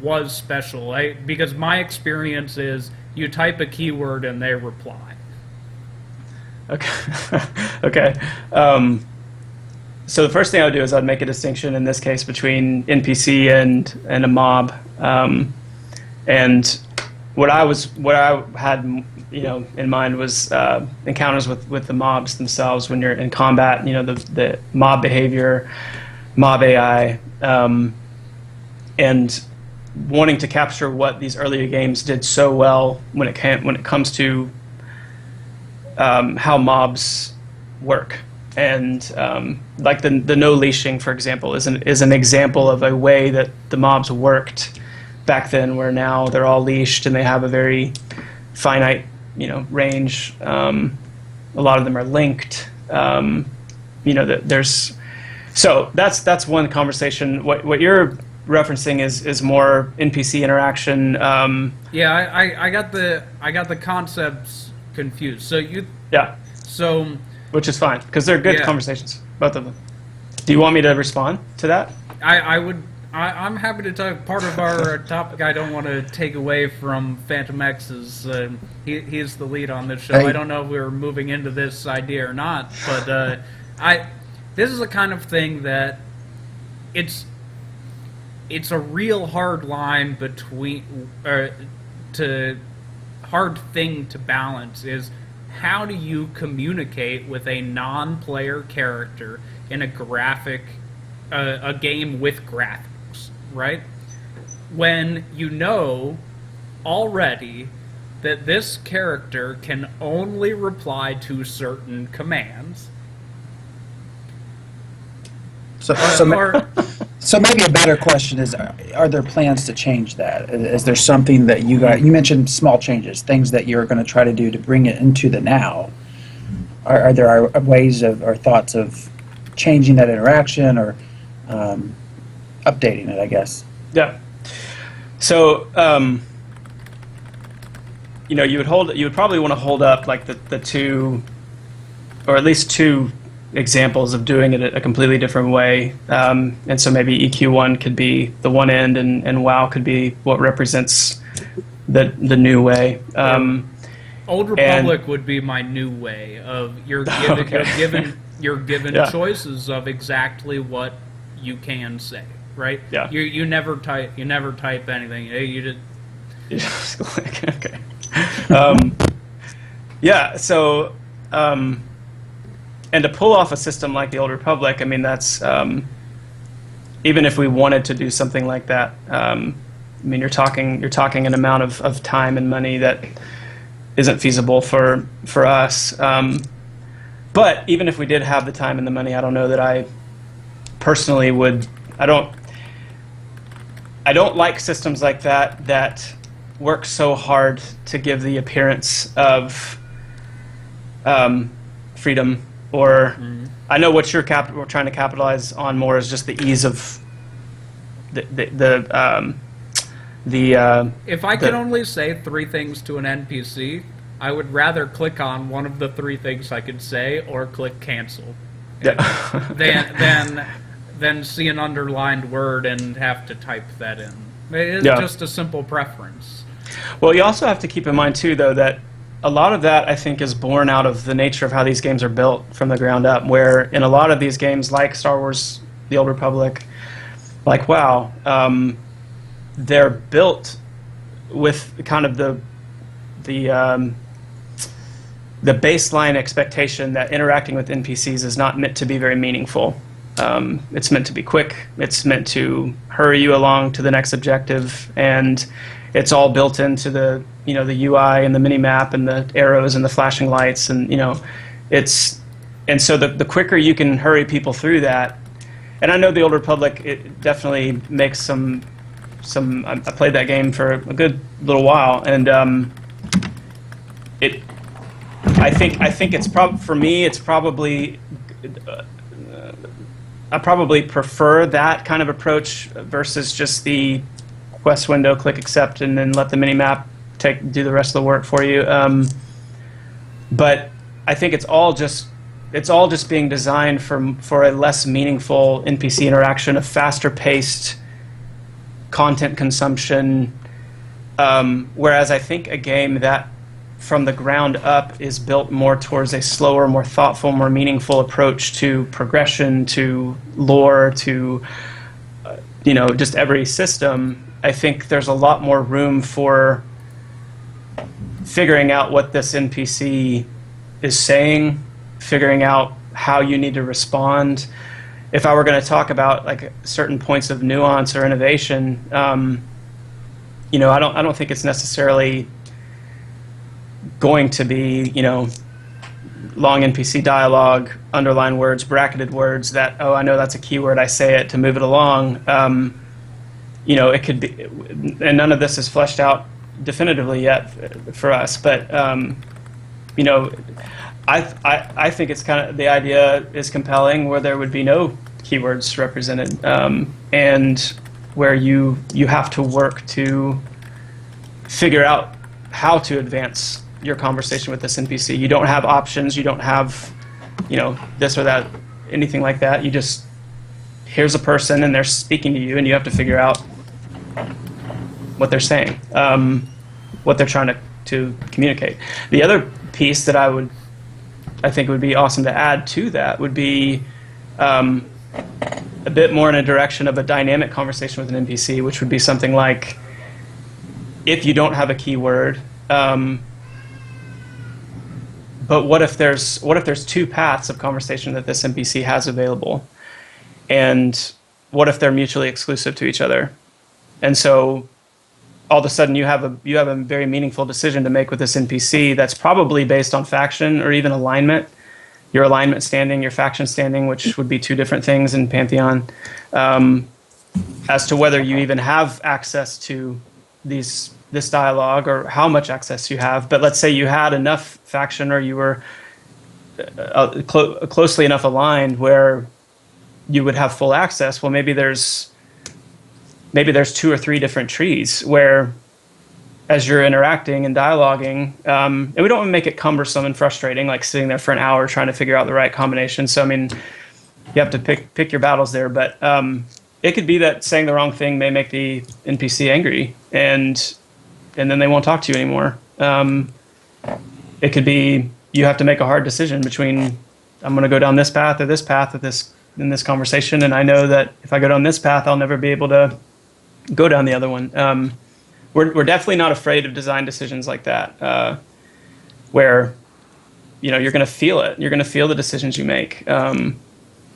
was special? Because my experience is you type a keyword and they reply. Okay. Okay. So the first thing I would do is I'd make a distinction in this case between NPC and a mob. And what I had in mind was encounters with the mobs themselves when you're in combat. The mob behavior, mob AI, and wanting to capture what these earlier games did so well when it comes to how mobs work. And like the no leashing, for example, is an example of a way that the mobs worked back then, where now they're all leashed and they have a very finite range. A lot of them are linked. There's so that's one conversation. What you're referencing is more NPC interaction. Yeah, I got the concepts confused. So which is fine, because they're good conversations, both of them. Do you want me to respond to that? I'm happy to talk. Part of our topic, I don't want to take away from Phantom X's. He's the lead on this show. I don't know if we're moving into this idea or not, but this is the kind of thing that it's a real hard line between hard thing to balance is how do you communicate with a non-player character in a a game with graphics, right? When you know already that this character can only reply to certain commands. So Or maybe a better question is, are there plans to change that? Is there something that you mentioned small changes, things that you're going to try to do to bring it into the now. Are there ways or thoughts of changing that interaction or updating it, I guess? Yeah. So, you would probably want to hold up like the two, or at least two examples of doing it a completely different way. And so maybe EQ1 could be the one end, and WoW could be what represents the new way. Old Republic would be my new way of you're given Yeah. choices of exactly what you can say, right? Yeah. You never type anything. You just Click. Okay. Yeah. So, and to pull off a system like the Old Republic, I mean, that's even if we wanted to do something like that. I mean, you're talking an amount of time and money that isn't feasible for us. But even if we did have the time and the money, I don't know that I personally would. I don't like systems like that work so hard to give the appearance of freedom. Or I know what we're trying to capitalize on more is just the ease of if I could only say 3 things to an NPC, I would rather click on one of the 3 things I could say or click cancel. Yeah. Than see an underlined word and have to type that in. It's just a simple preference. Well, you also have to keep in mind too, though, that a lot of that I think is born out of the nature of how these games are built from the ground up. Where in a lot of these games, like Star Wars: The Old Republic, like WoW, they're built with kind of the baseline expectation that interacting with NPCs is not meant to be very meaningful. It's meant to be quick. It's meant to hurry you along to the next objective, and it's all built into the the UI and the mini map and the arrows and the flashing lights, and so the quicker you can hurry people through that. And I know the Old Republic, it definitely makes some. I played that game for a good little while, and I think it's for me. It's probably I probably prefer that kind of approach versus just the quest window, click accept, and then let the mini map do the rest of the work for you. But I think it's all just being designed for a less meaningful NPC interaction, a faster paced content consumption. Whereas I think a game that from the ground up is built more towards a slower, more thoughtful, more meaningful approach to progression, to lore, to just every system. I think there's a lot more room for figuring out what this NPC is saying, figuring out how you need to respond. If I were going to talk about like certain points of nuance or innovation, I don't think it's necessarily going to be long NPC dialogue, underlined words, bracketed words that I know that's a keyword, I say it to move it along. It could be, and none of this is fleshed out definitively yet for us, but I think it's kind of, the idea is compelling where there would be no keywords represented, and where you have to work to figure out how to advance your conversation with this NPC. You don't have options. You don't have, this or that, anything like that. You just, here's a person and they're speaking to you, and you have to figure out what they're saying, what they're trying to communicate. The other piece that I think would be awesome to add to that would be a bit more in a direction of a dynamic conversation with an NPC, which would be something like, if you don't have a keyword, but what if there's two paths of conversation that this NPC has available, and what if they're mutually exclusive to each other? And so all of a sudden you have a very meaningful decision to make with this NPC that's probably based on faction or even alignment. Your alignment standing, your faction standing, which would be two different things in Pantheon, as to whether you even have access to this dialogue or how much access you have. But let's say you had enough faction, or you were closely enough aligned where you would have full access. Well, maybe there's 2 or 3 different trees where, as you're interacting and dialoguing, and we don't want to make it cumbersome and frustrating, like sitting there for an hour trying to figure out the right combination. So, I mean, you have to pick your battles there. But it could be that saying the wrong thing may make the NPC angry, and then they won't talk to you anymore. It could be you have to make a hard decision between, I'm going to go down this path or this path in this conversation, and I know that if I go down this path, I'll never be able to go down the other one. We're definitely not afraid of design decisions like that, where you're going to feel it. You're going to feel the decisions you make, and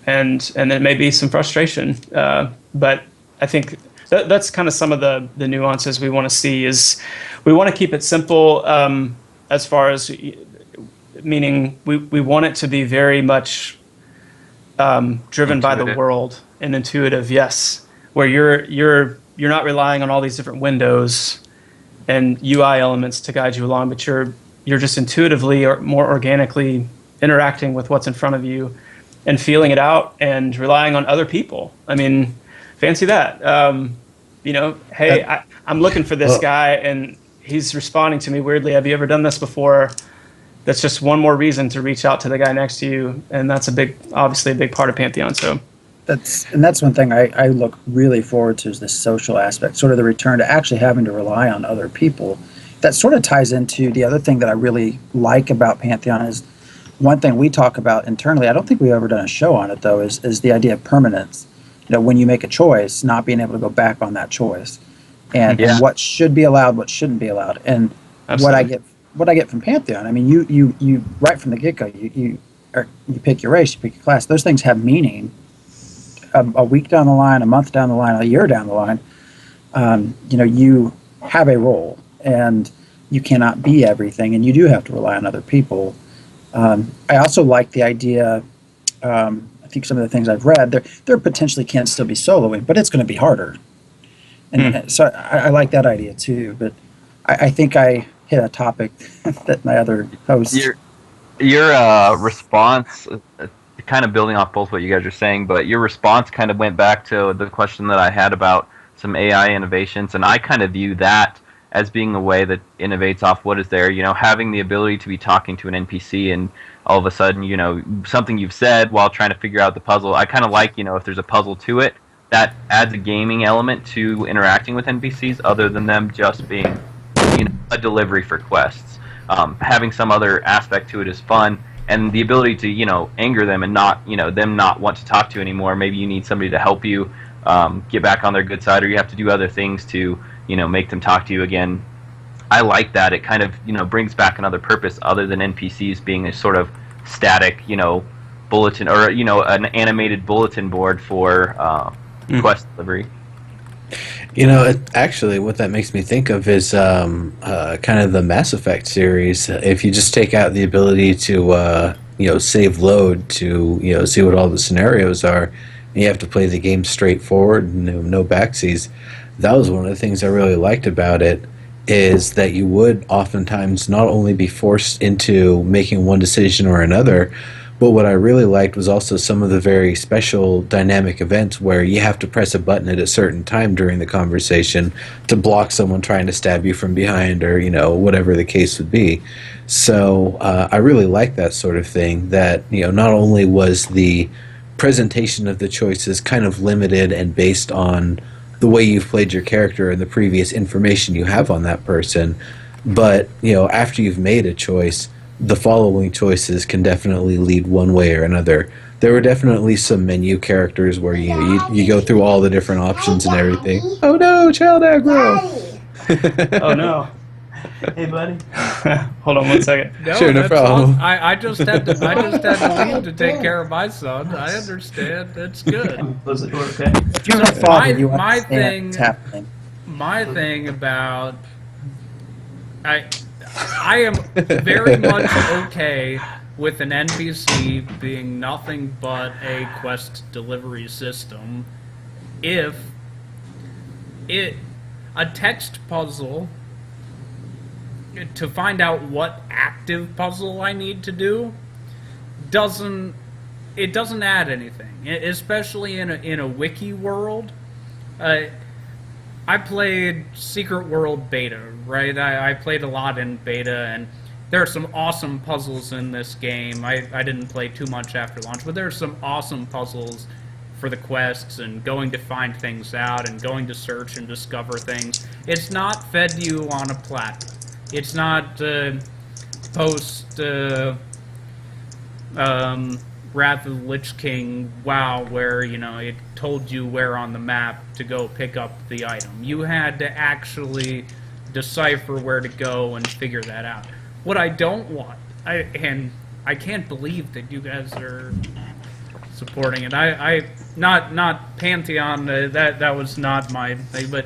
there may be some frustration. But I think that's kind of some of the nuances we want to see. Is we want to keep it simple, as far as meaning we want it to be very much driven by the world and intuitive. Yes, where you're not relying on all these different windows and UI elements to guide you along, but you're just intuitively or more organically interacting with what's in front of you and feeling it out and relying on other people. I mean, fancy that. Hey, I'm looking for this guy and he's responding to me weirdly. Have you ever done this before? That's just one more reason to reach out to the guy next to you, and that's obviously a big part of Pantheon. So. That's one thing I look really forward to, is the social aspect, sort of the return to actually having to rely on other people. That sort of ties into the other thing that I really like about Pantheon. Is one thing we talk about internally. I don't think we've ever done a show on it though. Is the idea of permanence. When you make a choice, not being able to go back on that choice, and what should be allowed, what shouldn't be allowed, and Absolutely. what I get from Pantheon. I mean, you right from the get go, you pick your race, you pick your class. Those things have meaning. A week down the line, a month down the line, a year down the line, you have a role, and you cannot be everything, and you do have to rely on other people. I also like the idea. I think some of the things I've read, there potentially can still be soloing, but it's going to be harder. And so I like that idea too. But I think I hit a topic that my other hosts. Your response, kind of building off both what you guys are saying, but your response kind of went back to the question that I had about some AI innovations, and I kind of view that as being a way that innovates off what is there. Having the ability to be talking to an NPC, and all of a sudden, something you've said while trying to figure out the puzzle. I kind of like, if there's a puzzle to it, that adds a gaming element to interacting with NPCs, other than them just being, a delivery for quests. Having some other aspect to it is fun. And the ability to, anger them and not, them not want to talk to you anymore. Maybe you need somebody to help you get back on their good side, or you have to do other things to, make them talk to you again. I like that. It kind of, brings back another purpose other than NPCs being a sort of static, bulletin, or, an animated bulletin board for quest delivery. Actually, what that makes me think of is kind of the Mass Effect series. If you just take out the ability to, save load to, see what all the scenarios are, and you have to play the game straightforward, no backsies. That was one of the things I really liked about it, is that you would oftentimes not only be forced into making one decision or another, but what I really liked was also some of the very special dynamic events where you have to press a button at a certain time during the conversation to block someone trying to stab you from behind, or, whatever the case would be. So I really like that sort of thing, that, not only was the presentation of the choices kind of limited and based on the way you've played your character and the previous information you have on that person, but, after you've made a choice, the following choices can definitely lead one way or another. There were definitely some menu characters where you go through all the different options and everything. Oh no, child aggro! Oh no. Hey, buddy. Hold on one second. No, Sure, no that's problem. fine. I just had to leave to take care of my son. I understand. That's good. Close the door, okay? If you're a father, you my understand thing- what's happening. My thing about I am very much okay with an NPC being nothing but a quest delivery system if a text puzzle to find out what active puzzle I need to do doesn't add anything, especially in a wiki world. I played Secret World Beta, right? I played a lot in beta, and there are some awesome puzzles in this game. I didn't play too much after launch, but there are some awesome puzzles for the quests and going to find things out and going to search and discover things. It's not fed to you on a platter. It's not post Wrath of the Lich King WoW, where, you know, it told you where on the map to go pick up the item. You had to actually decipher where to go and figure that out. What I don't want, and I can't believe that you guys are supporting it. Not Pantheon. That was not my thing, but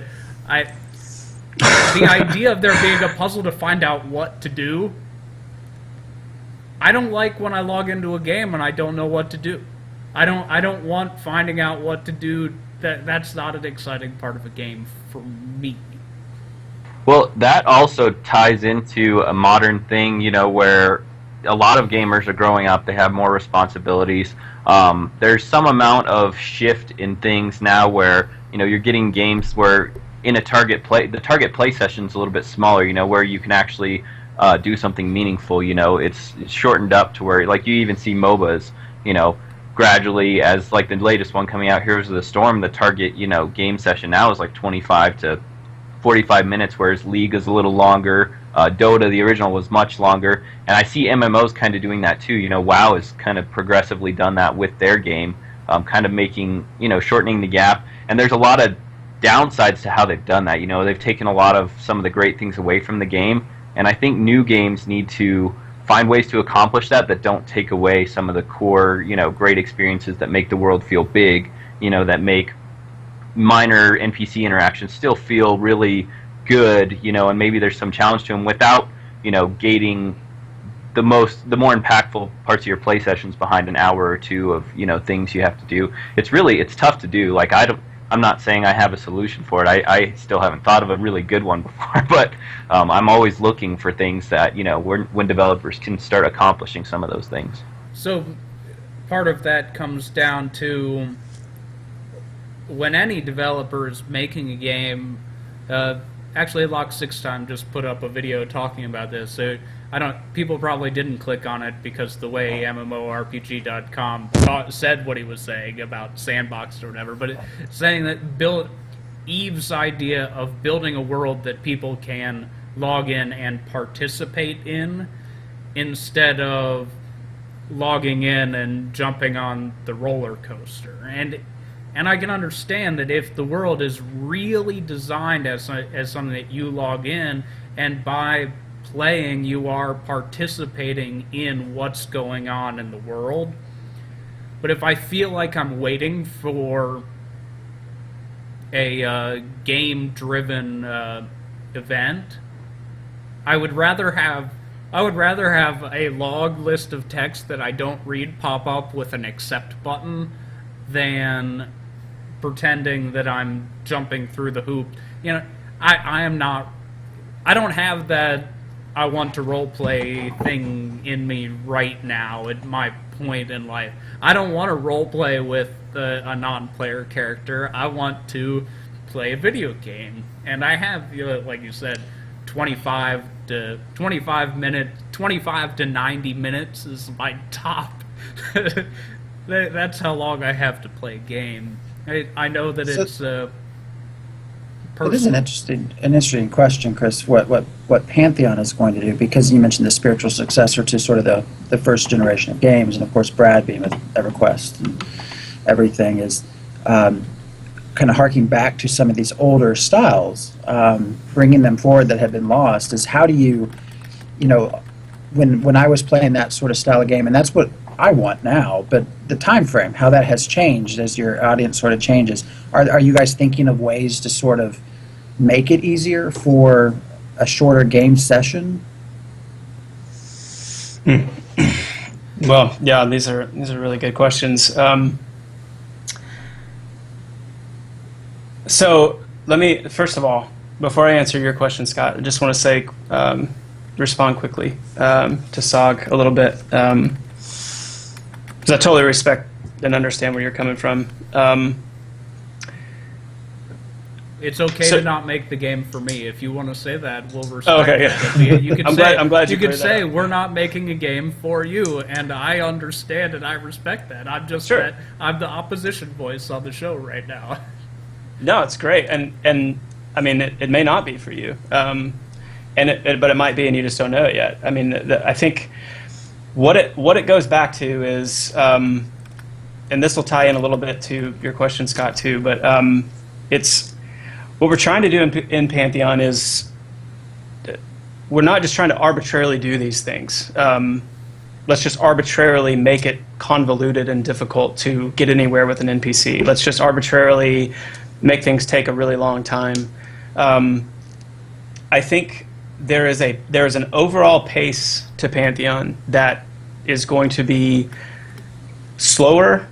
the idea of there being a puzzle to find out what to do. I don't like when I log into a game and I don't know what to do. I don't want finding out what to do. That's not an exciting part of a game for me. Well, that also ties into a modern thing, you know, where a lot of gamers are growing up. They have more responsibilities. There's some amount of shift in things now where, you know, you're getting games where in the target play session's a little bit smaller, you know, where you can actually do something meaningful. You know, it's shortened up to where, like, you even see MOBAs, you know, gradually, as like the latest one coming out, Heroes of the Storm, the target, you know, game session now is like 25 to 45 minutes, whereas League is a little longer. Dota, the original, was much longer, and I see MMOs kind of doing that too. You know, WoW has kind of progressively done that with their game, kind of making, you know, shortening the gap. And there's a lot of downsides to how they've done that. You know, they've taken a lot of some of the great things away from the game, and I think new games need to find ways to accomplish that don't take away some of the core, you know, great experiences that make the world feel big, you know, that make minor NPC interactions still feel really good, you know, and maybe there's some challenge to them without, you know, gating the more impactful parts of your play sessions behind an hour or two of, you know, things you have to do. It's tough to do. Like, I'm not saying I have a solution for it. I still haven't thought of a really good one before, but I'm always looking for things that, you know, when developers can start accomplishing some of those things. So Part of that comes down to when any developer is making a game. Actually, Lock 6 Time just put up a video talking about this. So people probably didn't click on it because the way MMORPG.com said what he was saying about sandbox or whatever, but saying that Eve's idea of building a world that people can log in and participate in instead of logging in and jumping on the roller coaster. And I can understand that if the world is really designed as something that you log in, and by playing you are participating in what's going on in the world. But if I feel like I'm waiting for a game-driven event, I would rather have a log list of text that I don't read pop up with an accept button than pretending that I'm jumping through the hoop. You know, I don't have that I want to roleplay thing in me right now at my point in life. I don't want to roleplay with a non-player character. I want to play a video game. And I have, you know, like you said, 25 to 90 minutes is my top. That's how long I have to play a game. I know that it's it is an interesting question, Chris. What Pantheon is going to do, because you mentioned the spiritual successor to sort of the first generation of games, and of course Brad being with EverQuest and everything, is kind of harking back to some of these older styles, bringing them forward that have been lost, is how do you, when I was playing that sort of style of game, and that's what I want now, but the time frame, how that has changed as your audience sort of changes. Are you guys thinking of ways to sort of make it easier for a shorter game session? Well, yeah, these are really good questions. So let me, first of all, before I answer your question, Scott, I just want to say, respond quickly to Sog a little bit, because I totally respect and understand where you're coming from. It's okay So- to not make the game for me. If you want to say that, we'll respect Oh, okay, it. You could I'm say, glad you could cleared that say up. we're not making a game for you, and I understand and I respect that. I'm just Sure. I'm the opposition voice on the show right now. No, it's great, and I mean, it may not be for you, but it might be, and you just don't know it yet. I mean, I think what it goes back to is, and this will tie in a little bit to your question, Scott, too. But it's what we're trying to do in Pantheon is we're not just trying to arbitrarily do these things. Let's just arbitrarily make it convoluted and difficult to get anywhere with an NPC. Let's just arbitrarily make things take a really long time. I think there is an overall pace to Pantheon that is going to be slower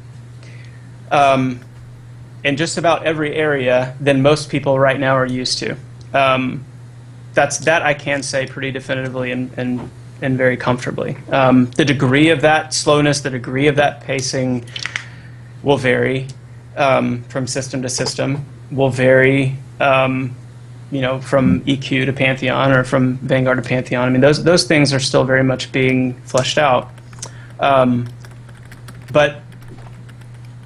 in just about every area than most people right now are used to. That I can say pretty definitively and very comfortably. The degree of that slowness, the degree of that pacing will vary from system to system, will vary from EQ to Pantheon or from Vanguard to Pantheon. I mean, those things are still very much being fleshed out. But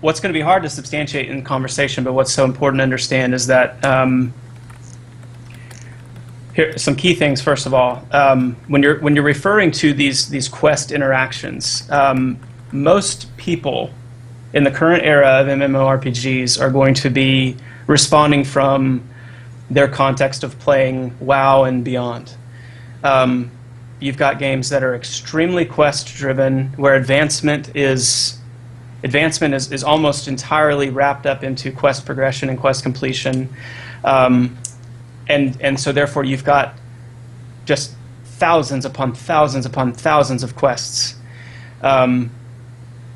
what's going to be hard to substantiate in conversation, but what's so important to understand is that here some key things. First of all, when you're referring to these quest interactions, most people in the current era of MMORPGs are going to be responding from their context of playing WoW and beyond. You've got games that are extremely quest-driven, where advancement is almost entirely wrapped up into quest progression and quest completion, and so therefore you've got just thousands upon thousands upon thousands of quests, and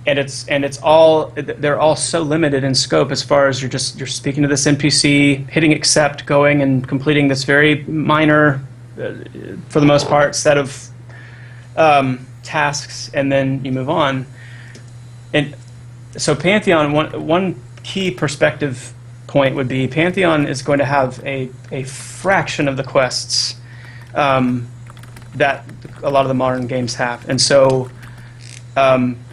they're all so limited in scope as far as you're speaking to this NPC, hitting accept, going and completing this very minor, for the most part, set of tasks, and then you move on. And so Pantheon, one key perspective point would be Pantheon is going to have a fraction of the quests that a lot of the modern games have. And so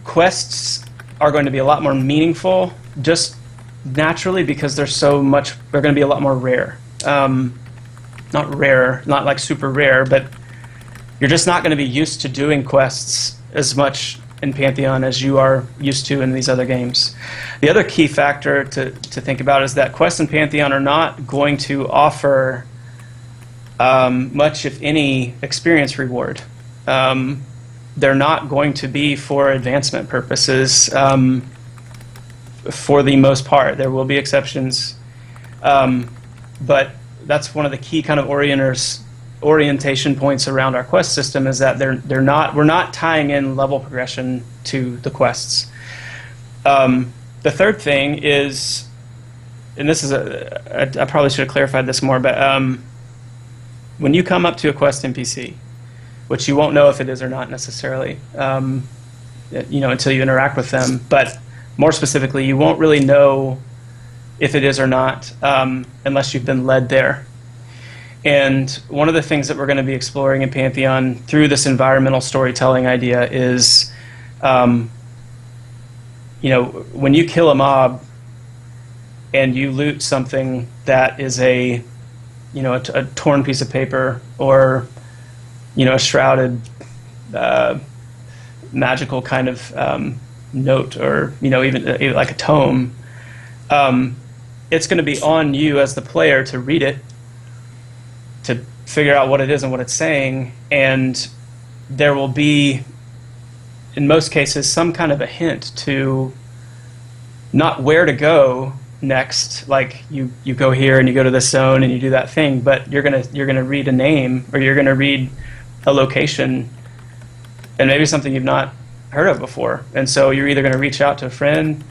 quests are going to be a lot more meaningful just naturally because they're going to be a lot more rare. Not rare, not like super rare, but you're just not going to be used to doing quests as much in Pantheon as you are used to in these other games. The other key factor to think about is that quests in Pantheon are not going to offer much, if any, experience reward. They're not going to be for advancement purposes for the most part. There will be exceptions, but that's one of the key kind of orientation points around our quest system, is that we're not tying in level progression to the quests. The third thing is, and this is I probably should have clarified this more, but when you come up to a quest NPC, which you won't know if it is or not necessarily, until you interact with them, but more specifically, you won't really know if it is or not unless you've been led there. And one of the things that we're going to be exploring in Pantheon through this environmental storytelling idea is, when you kill a mob and you loot something that is a torn piece of paper or, a shrouded magical kind of note, or, even like a tome, it's going to be on you as the player to read it, to figure out what it is and what it's saying, and there will be, in most cases, some kind of a hint to not where to go next. Like you go here and you go to this zone and you do that thing, but you're gonna read a name, or you're gonna read a location, and maybe something you've not heard of before. And so you're either gonna reach out to a friend.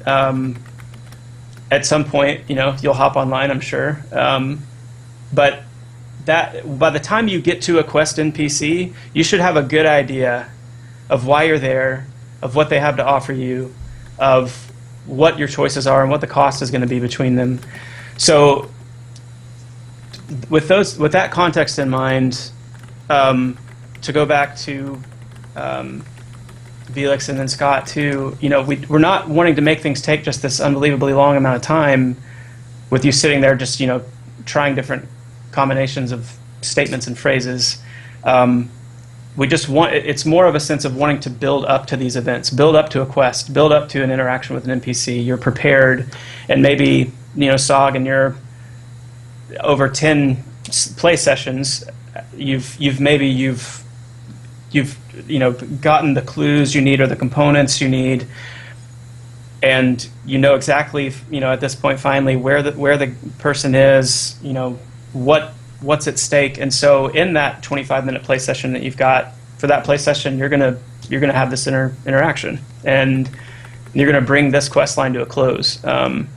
At some point, you'll hop online, I'm sure. But that by the time you get to a quest NPC, you should have a good idea of why you're there, of what they have to offer you, of what your choices are and what the cost is going to be between them. So with that context in mind, to go back to Felix and then Scott too, we're not wanting to make things take just this unbelievably long amount of time with you sitting there just trying different combinations of statements and phrases. We just want, it's more of a sense of wanting to build up to these events, build up to a quest, build up to an interaction with an NPC. You're prepared, and maybe, Sog, in your over 10 play sessions, you've gotten the clues you need or the components you need, and exactly, at this point finally where the person is, what's at stake. And so in that 25-minute play session that you've got, for that play session, you're gonna have this interaction, and you're gonna bring this quest line to a close, and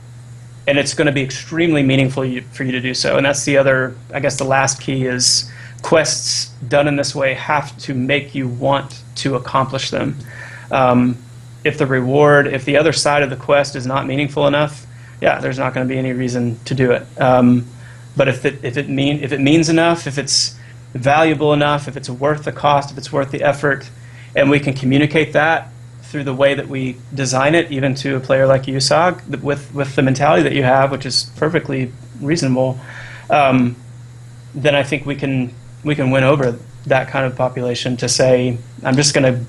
it's going to be extremely meaningful for you to do so. And that's the other, I guess, the last key is quests done in this way have to make you want to accomplish them. If the other side of the quest is not meaningful enough, there's not going to be any reason to do it. But if it means enough, if it's valuable enough, if it's worth the cost, if it's worth the effort, and we can communicate that through the way that we design it, even to a player like you, Sog, with the mentality that you have, which is perfectly reasonable, then I think we can win over that kind of population to say, I'm just going to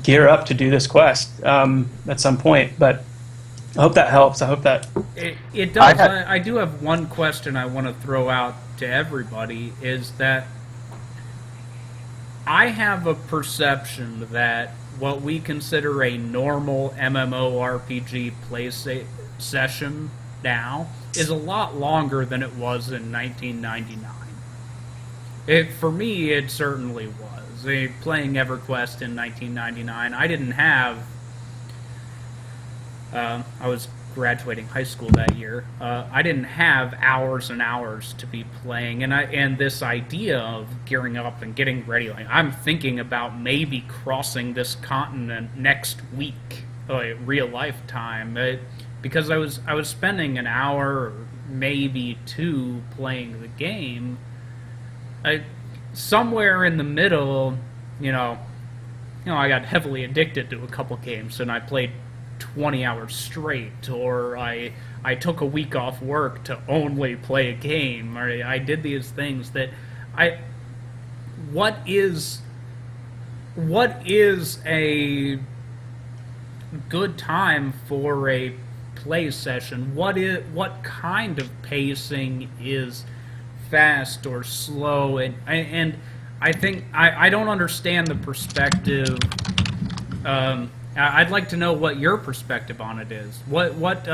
gear up to do this quest at some point. But I hope that helps. I hope that it does. I do have one question I want to throw out to everybody, is that I have a perception that what we consider a normal MMORPG play session now is a lot longer than it was in 1999. For me, it certainly was. Playing EverQuest in 1999, I didn't have... I was graduating high school that year. I didn't have hours and hours to be playing, and this idea of gearing up and getting ready, like I'm thinking about maybe crossing this continent next week, real life time, because I was spending an hour or maybe two playing the game. Somewhere in the middle, I got heavily addicted to a couple games, and I played 20 hours straight, or I took a week off work to only play a game, or I did these things that what is a good time for a play session? What kind of pacing is fast or slow? And I think I don't understand the perspective. I'd like to know what your perspective on it is. What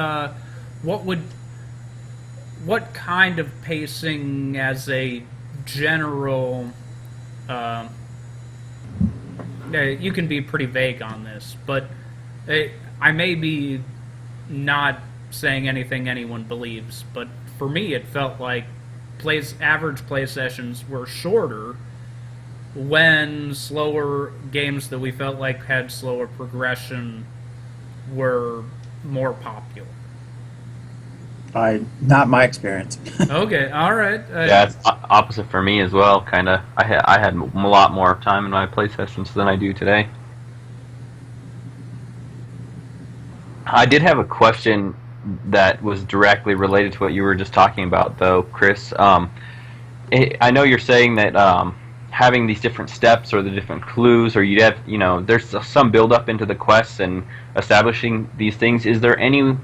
kind of pacing, as a general? You can be pretty vague on this, but I may be not saying anything anyone believes. But for me, it felt like average play sessions were shorter when slower games that we felt like had slower progression were more popular. Not my experience. Okay, all right. Yeah, it's opposite for me as well, kind of. I had a lot more time in my play sessions than I do today. I did have a question that was directly related to what you were just talking about, though, Chris. I know you're saying that having these different steps or the different clues, or there's some build up into the quests and establishing these things. Is there any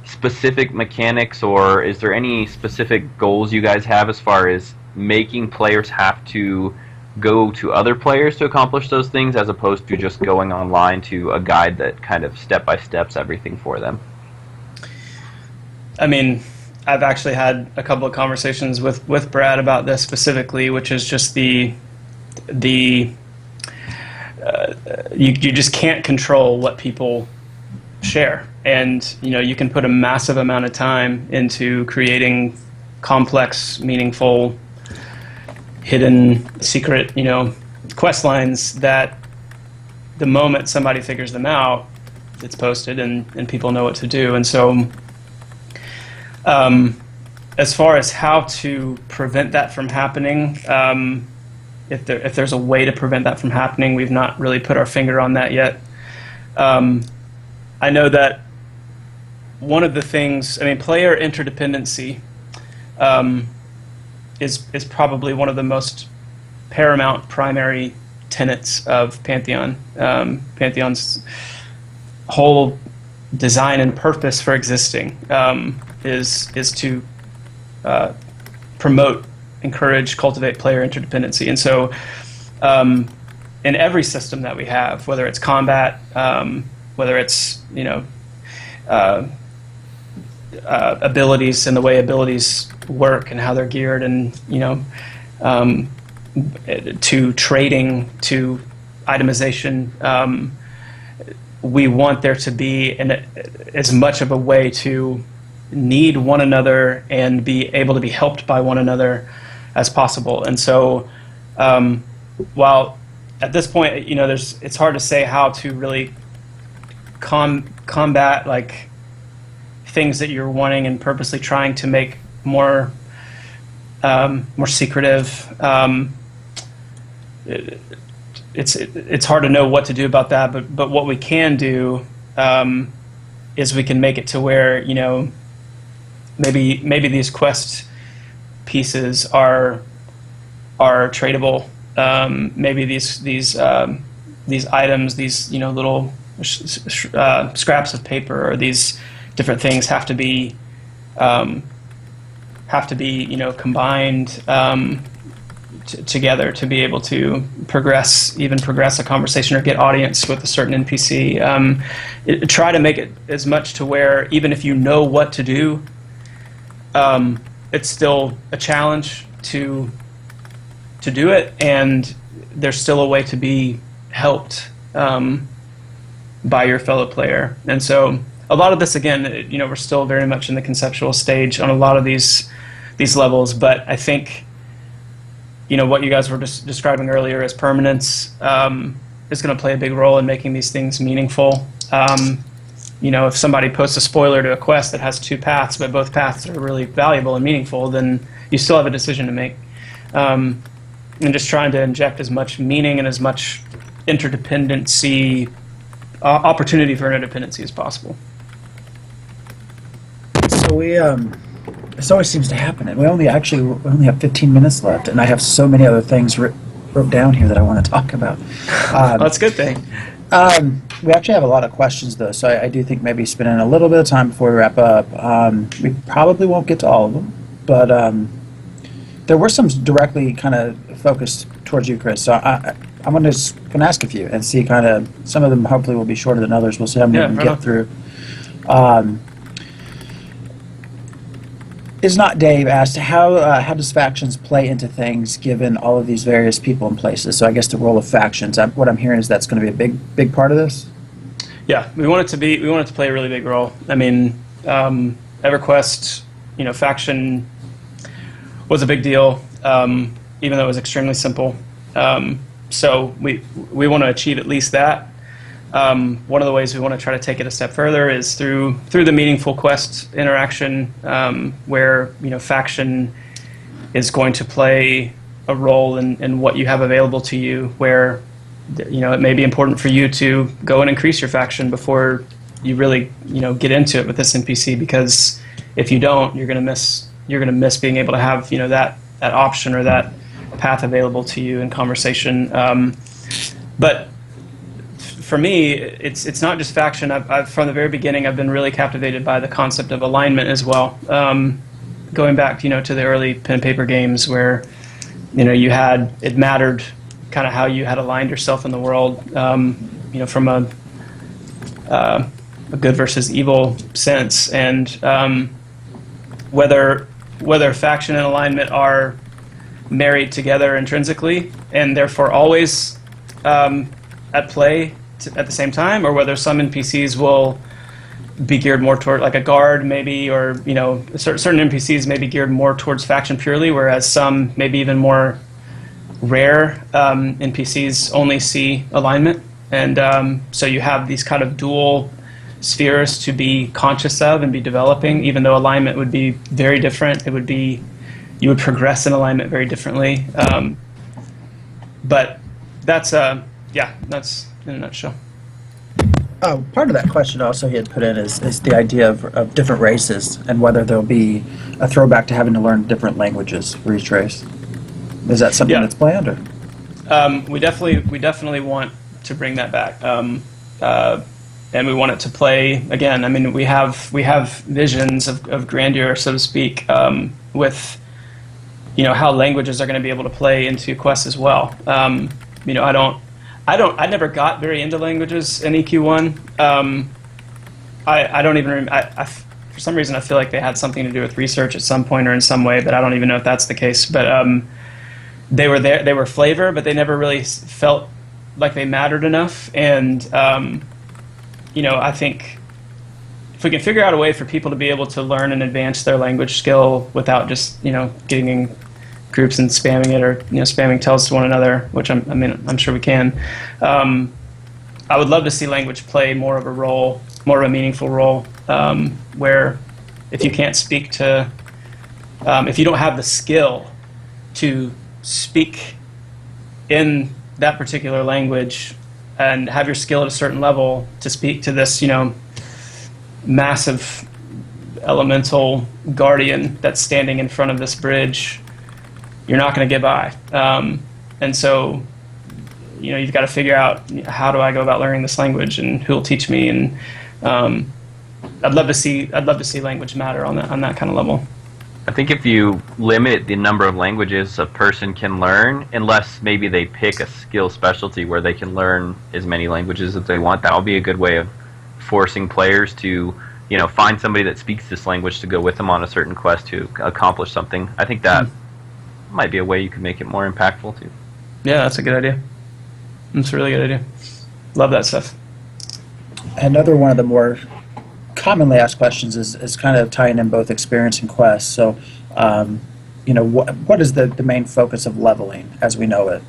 specific mechanics, or is there any specific goals you guys have as far as making players have to go to other players to accomplish those things, as opposed to just going online to a guide that kind of step by steps everything for them? I mean, I've actually had a couple of conversations with Brad about this specifically, which is just you just can't control what people share, and you can put a massive amount of time into creating complex, meaningful, hidden, secret, quest lines that the moment somebody figures them out, it's posted and people know what to do. And so as far as how to prevent that from happening, if there's a way to prevent that from happening, we've not really put our finger on that yet. I know that one of the things, player interdependency is probably one of the most paramount primary tenets of Pantheon. Pantheon's whole design and purpose for existing is to promote, encourage, cultivate player interdependency. And so in every system that we have, whether it's combat, whether it's abilities and the way abilities work and how they're geared, and to trading, to itemization, we want there to be as much of a way to need one another and be able to be helped by one another as possible. And so while at this point it's hard to say how to really combat like things that you're wanting and purposely trying to make more secretive. It's hard to know what to do about that, but what we can do is we can make it to where maybe these quest pieces are tradable. Maybe these items, these little scraps of paper, or these different things have to be combined together to be able to progress a conversation or get audience with a certain NPC. Try to make it as much to where even if you know what to do, it's still a challenge to do it, and there's still a way to be helped by your fellow player. And so a lot of this, again, we're still very much in the conceptual stage on a lot of these levels, but I think what you guys were just describing earlier as permanence is going to play a big role in making these things meaningful. If somebody posts a spoiler to a quest that has two paths, but both paths are really valuable and meaningful, then you still have a decision to make. And just trying to inject as much meaning and as much interdependency, opportunity for interdependency as possible. So this always seems to happen, and we only have 15 minutes left, and I have so many other things wrote down here that I want to talk about. That's a good thing. We actually have a lot of questions, though, so I do think maybe spending a little bit of time before we wrap up. We probably won't get to all of them, but there were some directly kind of focused towards you, Chris. So I'm going to ask a few and see kind of, some of them hopefully will be shorter than others. We'll see how many we can get through. Is Not Dave asked, how does factions play into things given all of these various people and places? So I guess the role of factions, what I'm hearing is that's going to be a big part of this? Yeah, we want it to play a really big role. EverQuest, faction was a big deal, even though it was extremely simple. So we want to achieve at least that. One of the ways we want to try to take it a step further is through the meaningful quest interaction, where faction is going to play a role in what you have available to you, where it may be important for you to go and increase your faction before you really get into it with this NPC, because if you don't, you're going to miss being able to have that option or that path available to you in conversation. But for me, it's not just faction. I've from the very beginning, I've been really captivated by the concept of alignment as well. Going back, to the early pen and paper games where, it mattered kind of how you had aligned yourself in the world, from a good versus evil sense, and whether faction and alignment are married together intrinsically and therefore always at play at the same time, or whether some NPCs will be geared more toward, like a guard maybe, or certain NPCs may be geared more towards faction purely, whereas some, maybe even more rare NPCs, only see alignment. And so you have these kind of dual spheres to be conscious of and be developing, even though alignment would be very different. You would progress in alignment very differently. But that's in a nutshell. Oh, part of that question also he had put in is the idea of different races and whether there'll be a throwback to having to learn different languages for each race. Is that something that's planned, or? We definitely want to bring that back, and we want it to play again. I mean, we have visions of grandeur, so to speak, with how languages are going to be able to play into quests as well. I never got very into languages in EQ1. I don't even. For some reason, I feel like they had something to do with research at some point or in some way, but I don't even know if that's the case. But they were there. They were flavor, but they never really felt like they mattered enough. And I think if we can figure out a way for people to be able to learn and advance their language skill without just getting in groups and spamming it, or spamming tells to one another, which I'm sure we can. I would love to see language play more of a role, more of a meaningful role, where if you can't speak to, if you don't have the skill to speak in that particular language and have your skill at a certain level to speak to this, massive elemental guardian that's standing in front of this bridge, you're not going to get by. And so, you've got to figure out, how do I go about learning this language, and who will teach me? And I'd love to see language matter on that kind of level. I think if you limit the number of languages a person can learn, unless maybe they pick a skill specialty where they can learn as many languages as they want, that'll be a good way of forcing players to, find somebody that speaks this language to go with them on a certain quest to accomplish something. I think that might be a way you could make it more impactful too. Yeah, that's a good idea. That's a really good idea. Love that stuff. Another one of the more commonly asked questions is kind of tying in both experience and quest. So, what is the main focus of leveling as we know it?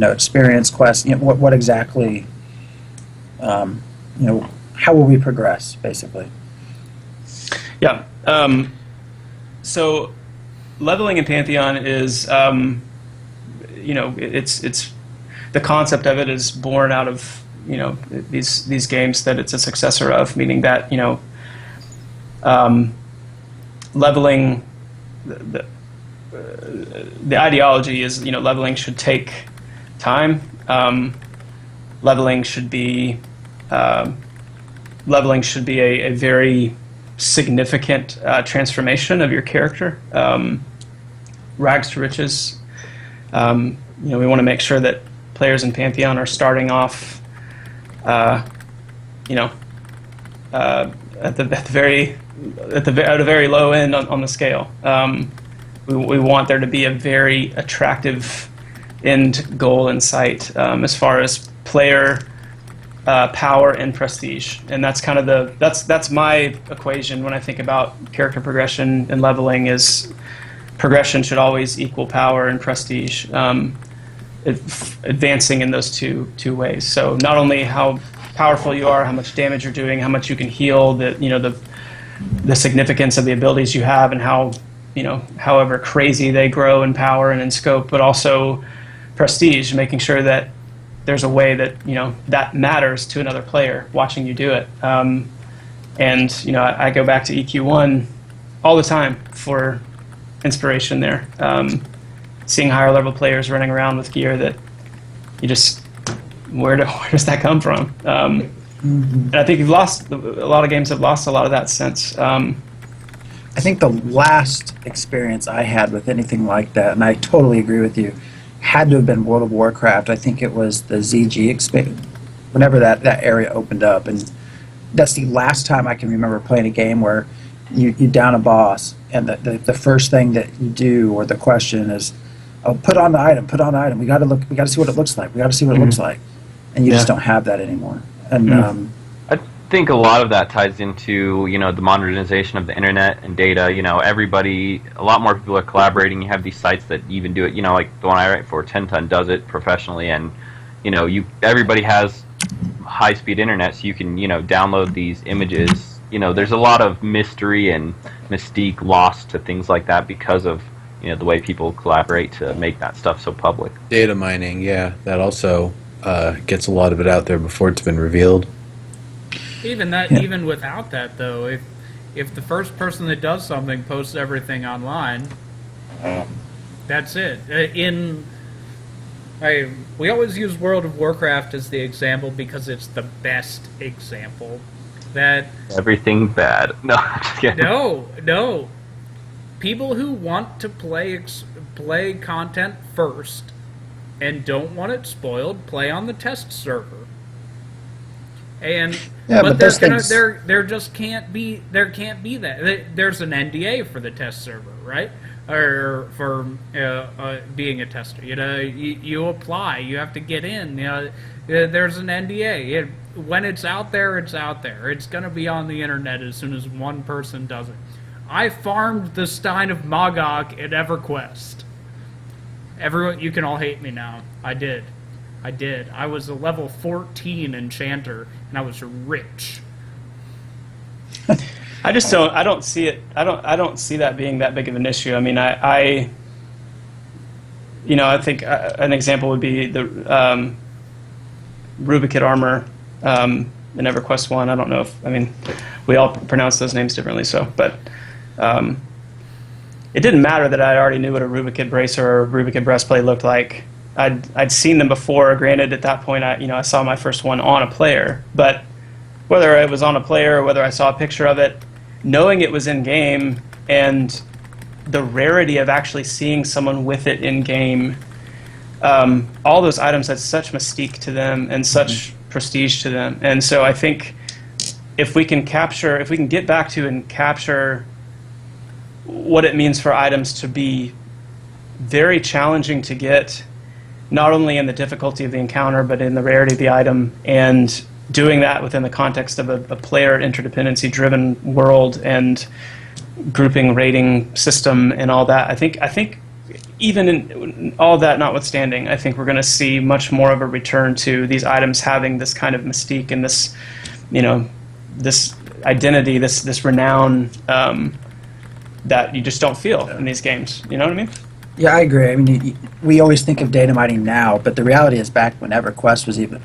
Experience, quest. What exactly? How will we progress, basically? Yeah. So, leveling in Pantheon is, it's the concept of it is born out of these games that it's a successor of, meaning that leveling, the ideology is leveling should take time. Leveling should be a very significant transformation of your character, rags to riches. We want to make sure that players in Pantheon are starting off, at a very low end on the scale. We want there to be a very attractive end goal in sight, as far as player power and prestige, and that's kind of that's my equation when I think about character progression and leveling. Is progression should always equal power and prestige, advancing in those two ways. So not only how powerful you are, how much damage you're doing, how much you can heal, the significance of the abilities you have, and how however crazy they grow in power and in scope, but also prestige, making sure that there's a way that that matters to another player watching you do it. And I go back to EQ1 all the time for inspiration there. Seeing higher level players running around with gear that where does that come from? And I think a lot of games have lost a lot of that sense. I think the last experience I had with anything like that, and I totally agree with you, had to have been World of Warcraft. I think it was the ZG experience, whenever that area opened up. And that's the last time I can remember playing a game where you down a boss, and the first thing that you do, or the question is, oh, put on the item. We got to see what it looks like. And you just don't have that anymore. And I think a lot of that ties into, the modernization of the internet and data. A lot more people are collaborating. You have these sites that even do it, like the one I write for, 10 Ton does it professionally, and everybody has high-speed internet, so you can download these images. There's a lot of mystery and mystique lost to things like that because of the way people collaborate to make that stuff so public. Data mining, yeah, that also gets a lot of it out there before it's been revealed. Even without that, though, if the first person that does something posts everything online, that's it. We always use World of Warcraft as the example because it's the best example. That everything bad. No, I'm just kidding. No. People who want to play content first and don't want it spoiled play on the test server. But there just can't be that. There's an NDA for the test server, right? Or for being a tester. You apply. You have to get in. There's an NDA. When it's out there, it's out there. It's going to be on the internet as soon as one person does it. I farmed the Stein of Magog at EverQuest. Everyone, you can all hate me now. I did. I was a level 14 enchanter, and I was rich. I don't see it. I don't see that being that big of an issue. I mean, I think an example would be the Rubikit armor in EverQuest 1. I don't know we all pronounce those names differently. But it didn't matter that I already knew what a Rubikit bracer or Rubikit breastplate looked like. I'd seen them before. Granted, at that point, I saw my first one on a player. But whether it was on a player or whether I saw a picture of it, knowing it was in game and the rarity of actually seeing someone with it in game, all those items had such mystique to them and such prestige to them. And so I think if we can get back to and capture what it means for items to be very challenging to get, not only in the difficulty of the encounter, but in the rarity of the item, and doing that within the context of a player interdependency-driven world and grouping rating system and all that. I think even in all that notwithstanding, I think we're going to see much more of a return to these items having this kind of mystique and this, this identity, this renown that you just don't feel in these games. You know what I mean? Yeah, I agree. I mean, we always think of data mining now, but the reality is back when EverQuest was even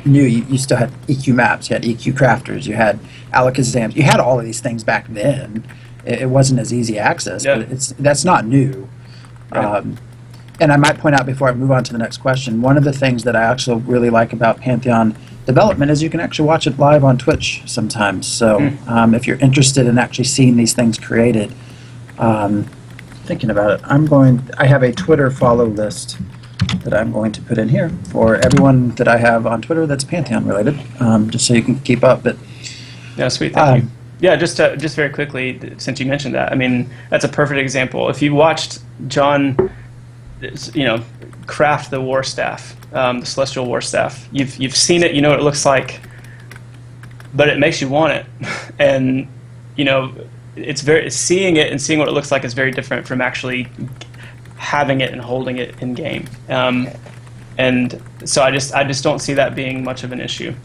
new, you still had EQ maps, you had EQ crafters, you had alakazams, you had all of these things back then. It wasn't as easy access, but that's not new. Right. And I might point out before I move on to the next question, one of the things that I actually really like about Pantheon development is you can actually watch it live on Twitch sometimes. So if you're interested in actually seeing these things created, thinking about it, I have a Twitter follow list that I'm going to put in here for everyone that I have on Twitter that's Pantheon related, just so you can keep up. But yeah, sweet, thank you. Yeah, just very quickly, since you mentioned that, I mean, that's a perfect example. If you watched John, craft the war staff, the Celestial War Staff, you've seen it, you know what it looks like, but it makes you want it, and seeing it and seeing what it looks like is very different from actually having it and holding it in game. And so I just don't see that being much of an issue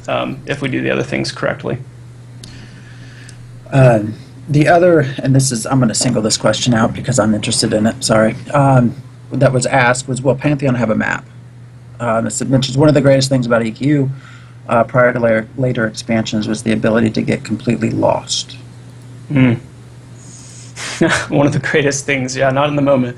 if we do the other things correctly. The other, and I'm going to single this question out because I'm interested in it, sorry, that was asked was, will Pantheon have a map? Which is one of the greatest things about EQ prior to later expansions was the ability to get completely lost. One of the greatest things, yeah, not in the moment.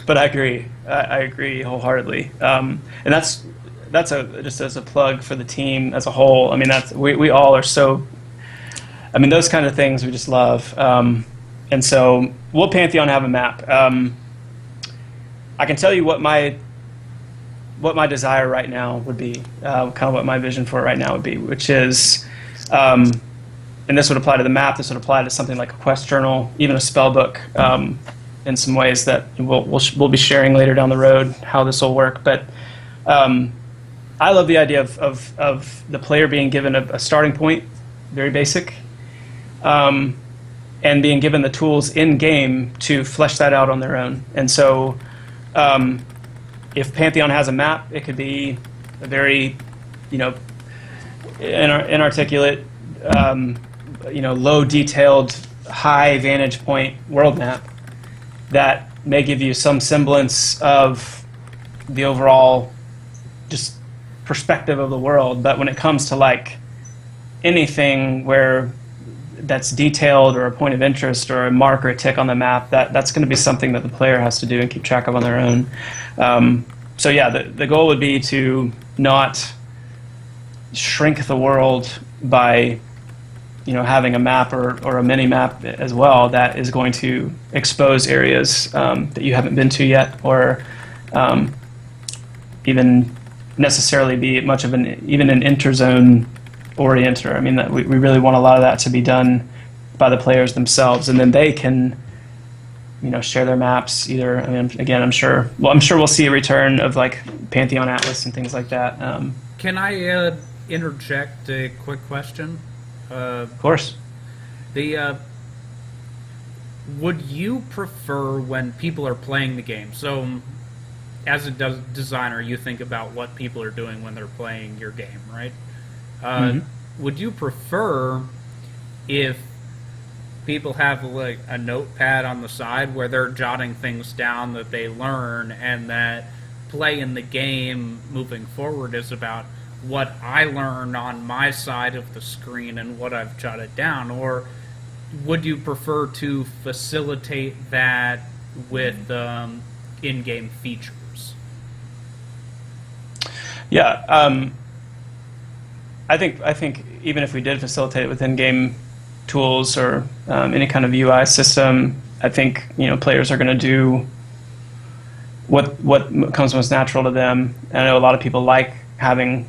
but I agree. I agree wholeheartedly. And that's just as a plug for the team as a whole. I mean, we all are so. I mean, those kind of things we just love. And so, will Pantheon have a map? I can tell you what my desire right now would be, kind of what my vision for it right now would be, which is, and this would apply to the map. This would apply to something like a quest journal, even a spell book. In some ways that we'll be sharing later down the road how this will work. But I love the idea of the player being given a starting point, very basic, and being given the tools in game to flesh that out on their own. And so, if Pantheon has a map, it could be a very, inarticulate, low detailed, high vantage point world map that may give you some semblance of the overall just perspective of the world. But when it comes to like anything where that's detailed or a point of interest or a mark or a tick on the map, that's going to be something that the player has to do and keep track of on their own. So yeah, the goal would be to not shrink the world by having a map or a mini map as well that is going to expose areas that you haven't been to yet, or even necessarily be much of an interzone orienter. I mean, that we really want a lot of that to be done by the players themselves, and then they can share their maps either. I mean, again, I'm sure we'll see a return of like Pantheon Atlas and things like that. Can I interject a quick question? Of course. Would you prefer when people are playing the game? So, as a designer, you think about what people are doing when they're playing your game, right? Would you prefer if people have like a notepad on the side where they're jotting things down that they learn, and that play in the game moving forward is about what I learn on my side of the screen and what I've jotted down? Or would you prefer to facilitate that with in-game features? Yeah, I think even if we did facilitate it with in-game tools or any kind of UI system, I think players are going to do what comes most natural to them. And I know a lot of people like having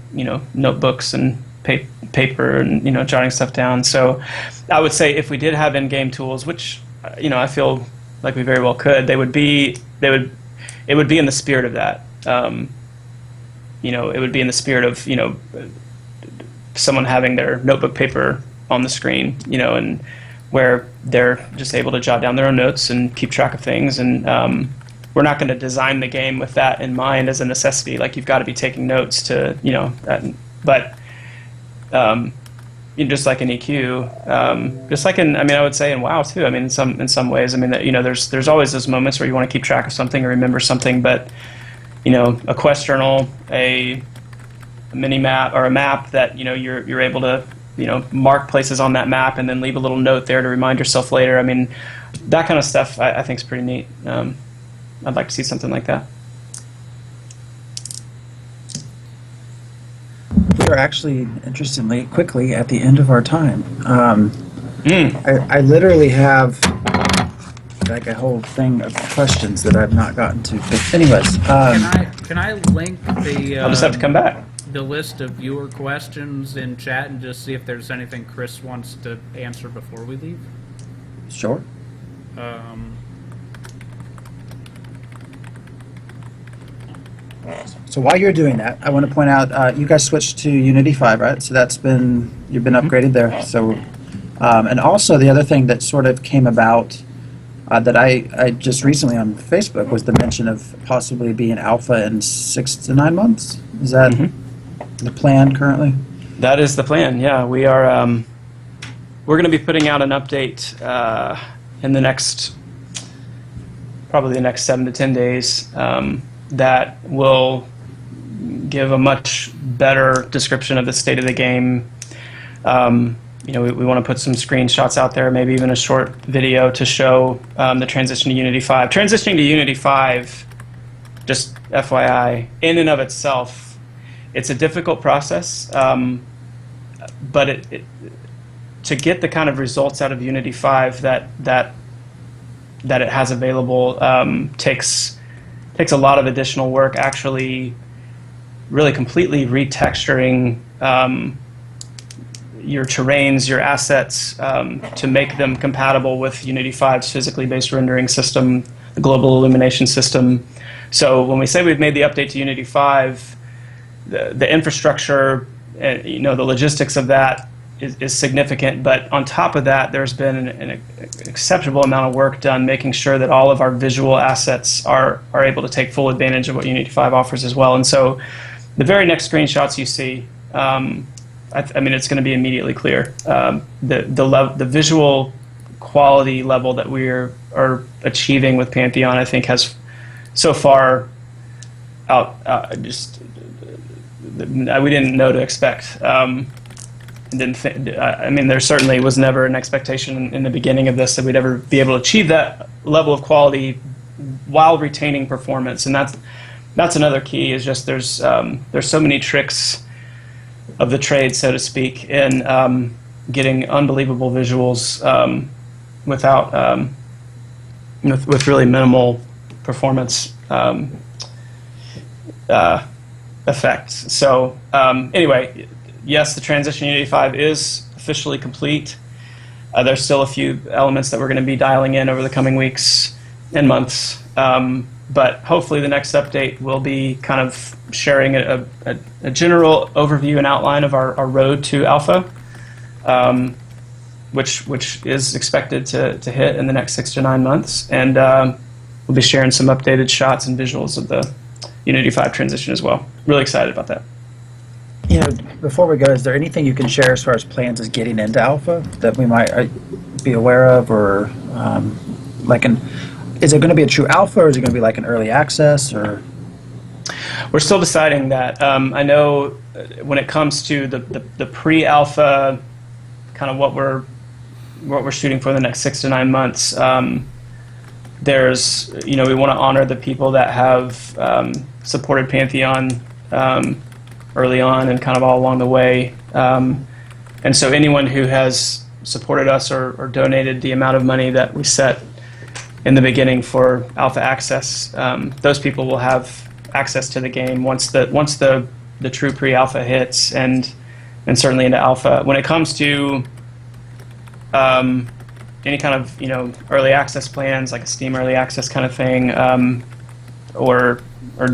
notebooks and paper and jotting stuff down. So I would say if we did have in-game tools, which I feel like we very well could, it would be in the spirit of that. It would be in the spirit of someone having their notebook paper on the screen, and where they're just able to jot down their own notes and keep track of things. And we're not going to design the game with that in mind as a necessity. Like, you've got to be taking notes to, but just like in EQ, just like I would say in WoW too. I mean, in some ways, I mean, there's always those moments where you want to keep track of something or remember something, but a quest journal, a mini map, or a map that you're able to mark places on that map and then leave a little note there to remind yourself later. I mean, that kind of stuff I think is pretty neat. I'd like to see something like that. We are actually, interestingly, quickly at the end of our time. I literally have like a whole thing of questions that I've not gotten to. But anyways, can I link the? I'll just have to come back. The list of viewer questions in chat and just see if there's anything Chris wants to answer before we leave. Sure. So while you're doing that, I want to point out you guys switched to Unity 5, right? So you've been upgraded there. So, and also the other thing that sort of came about that I just recently on Facebook was the mention of possibly being alpha in 6 to 9 months. Is that the plan currently? That is the plan. Yeah, we are. We're going to be putting out an update in probably the next 7 to 10 days. That will give a much better description of the state of the game. we want to put some screenshots out there, maybe even a short video to show the transition to Unity 5. Transitioning to Unity 5, just FYI, in and of itself, it's a difficult process, but to get the kind of results out of Unity 5 that it has available takes a lot of additional work, actually really completely retexturing your terrains, your assets, to make them compatible with Unity 5's physically based rendering system, the global illumination system. So when we say we've made the update to Unity 5, the infrastructure, the logistics of that is significant, but on top of that, there's been an exceptional amount of work done making sure that all of our visual assets are able to take full advantage of what Unity 5 offers as well. And so the very next screenshots you see, it's going to be immediately clear. The visual quality level that we are achieving with Pantheon, I think, has so far we didn't know to expect. There certainly was never an expectation in the beginning of this that we'd ever be able to achieve that level of quality while retaining performance, and that's another key. Is just there's so many tricks of the trade, so to speak, in getting unbelievable visuals without with really minimal performance effects. So anyway, yes, the transition to Unity 5 is officially complete. There's still a few elements that we're going to be dialing in over the coming weeks and months. But hopefully the next update will be kind of sharing a general overview and outline of our road to alpha, which is expected to hit in the next 6 to 9 months. And we'll be sharing some updated shots and visuals of the Unity 5 transition as well. Really excited about that. Before we go, is there anything you can share as far as plans as getting into alpha that we might be aware of, or is it going to be a true alpha, or is it going to be like an early access, or? We're still deciding that. I know when it comes to the pre-alpha, kind of what we're shooting for the next 6 to 9 months. There's we want to honor the people that have supported Pantheon early on and kind of all along the way, and so anyone who has supported us or donated the amount of money that we set in the beginning for alpha access, those people will have access to the game once the true pre-alpha hits, and certainly into alpha. When it comes to any kind of early access plans, like a Steam early access kind of thing, or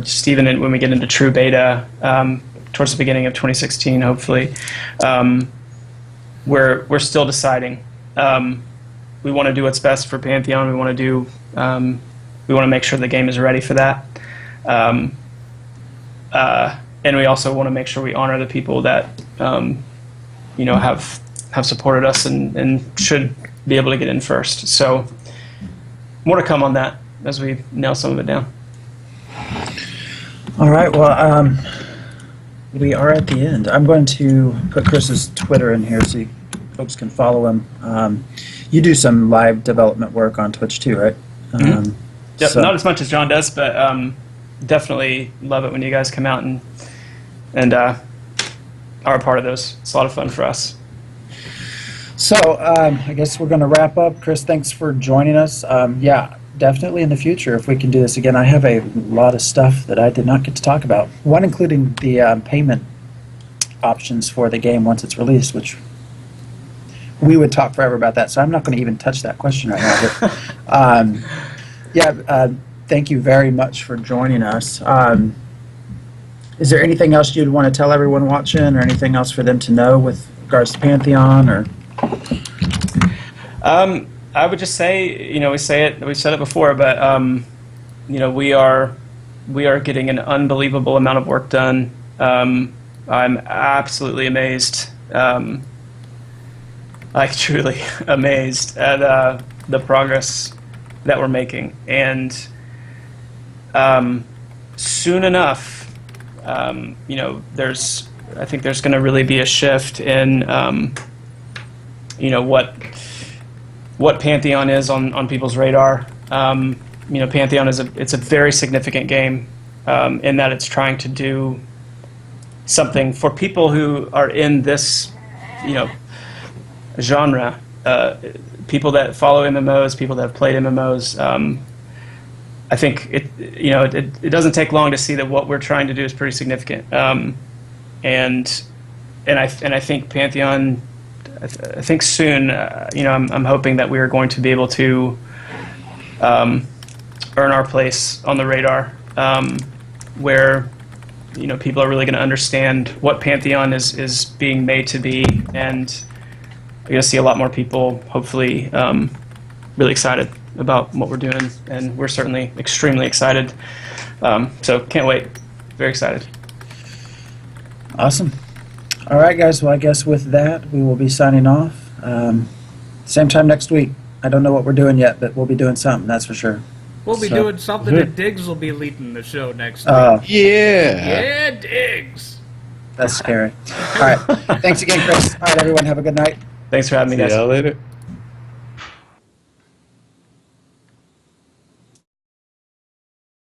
just even when we get into true beta towards the beginning of 2016, hopefully, we're still deciding. We want to do what's best for Pantheon. We want to make sure the game is ready for that, and we also want to make sure we honor the people that have supported us and should be able to get in first. So more to come on that as we nail some of it down. All right. Well, we are at the end. I'm going to put Chris's Twitter in here so folks can follow him. You do some live development work on Twitch too, right? Mm-hmm. Not as much as John does, but definitely love it when you guys come out and are a part of those. It's a lot of fun for us. So I guess we're going to wrap up. Chris, thanks for joining us. Yeah, definitely in the future, if we can do this again. I have a lot of stuff that I did not get to talk about, one including the payment options for the game once it's released, which we would talk forever about that, so I'm not going to even touch that question right now. But, thank you very much for joining us. Is there anything else you'd want to tell everyone watching, or anything else for them to know with regards to Pantheon? Or I would just say, we've said it before, but we are getting an unbelievable amount of work done. I'm absolutely amazed. Like truly amazed at the progress that we're making, and soon enough, I think there's going to really be a shift in what Pantheon is on people's radar. Pantheon it's a very significant game in that it's trying to do something for people who are in this genre. People that follow MMOs, people that have played MMOs. I think it doesn't take long to see that what we're trying to do is pretty significant. And I think Pantheon. I think soon. I'm hoping that we are going to be able to earn our place on the radar, where people are really going to understand what Pantheon is being made to be, and we're going to see a lot more people, hopefully, really excited about what we're doing, and we're certainly extremely excited. So can't wait. Very excited. Awesome. All right, guys. Well, I guess with that, we will be signing off. Same time next week. I don't know what we're doing yet, but we'll be doing something, that's for sure. We'll be doing something, and Diggs will be leading the show next week. Yeah. Yeah, Diggs. That's scary. All right. Thanks again, Chris. All right, everyone. Have a good night. Thanks for having me, See guys. y'all later.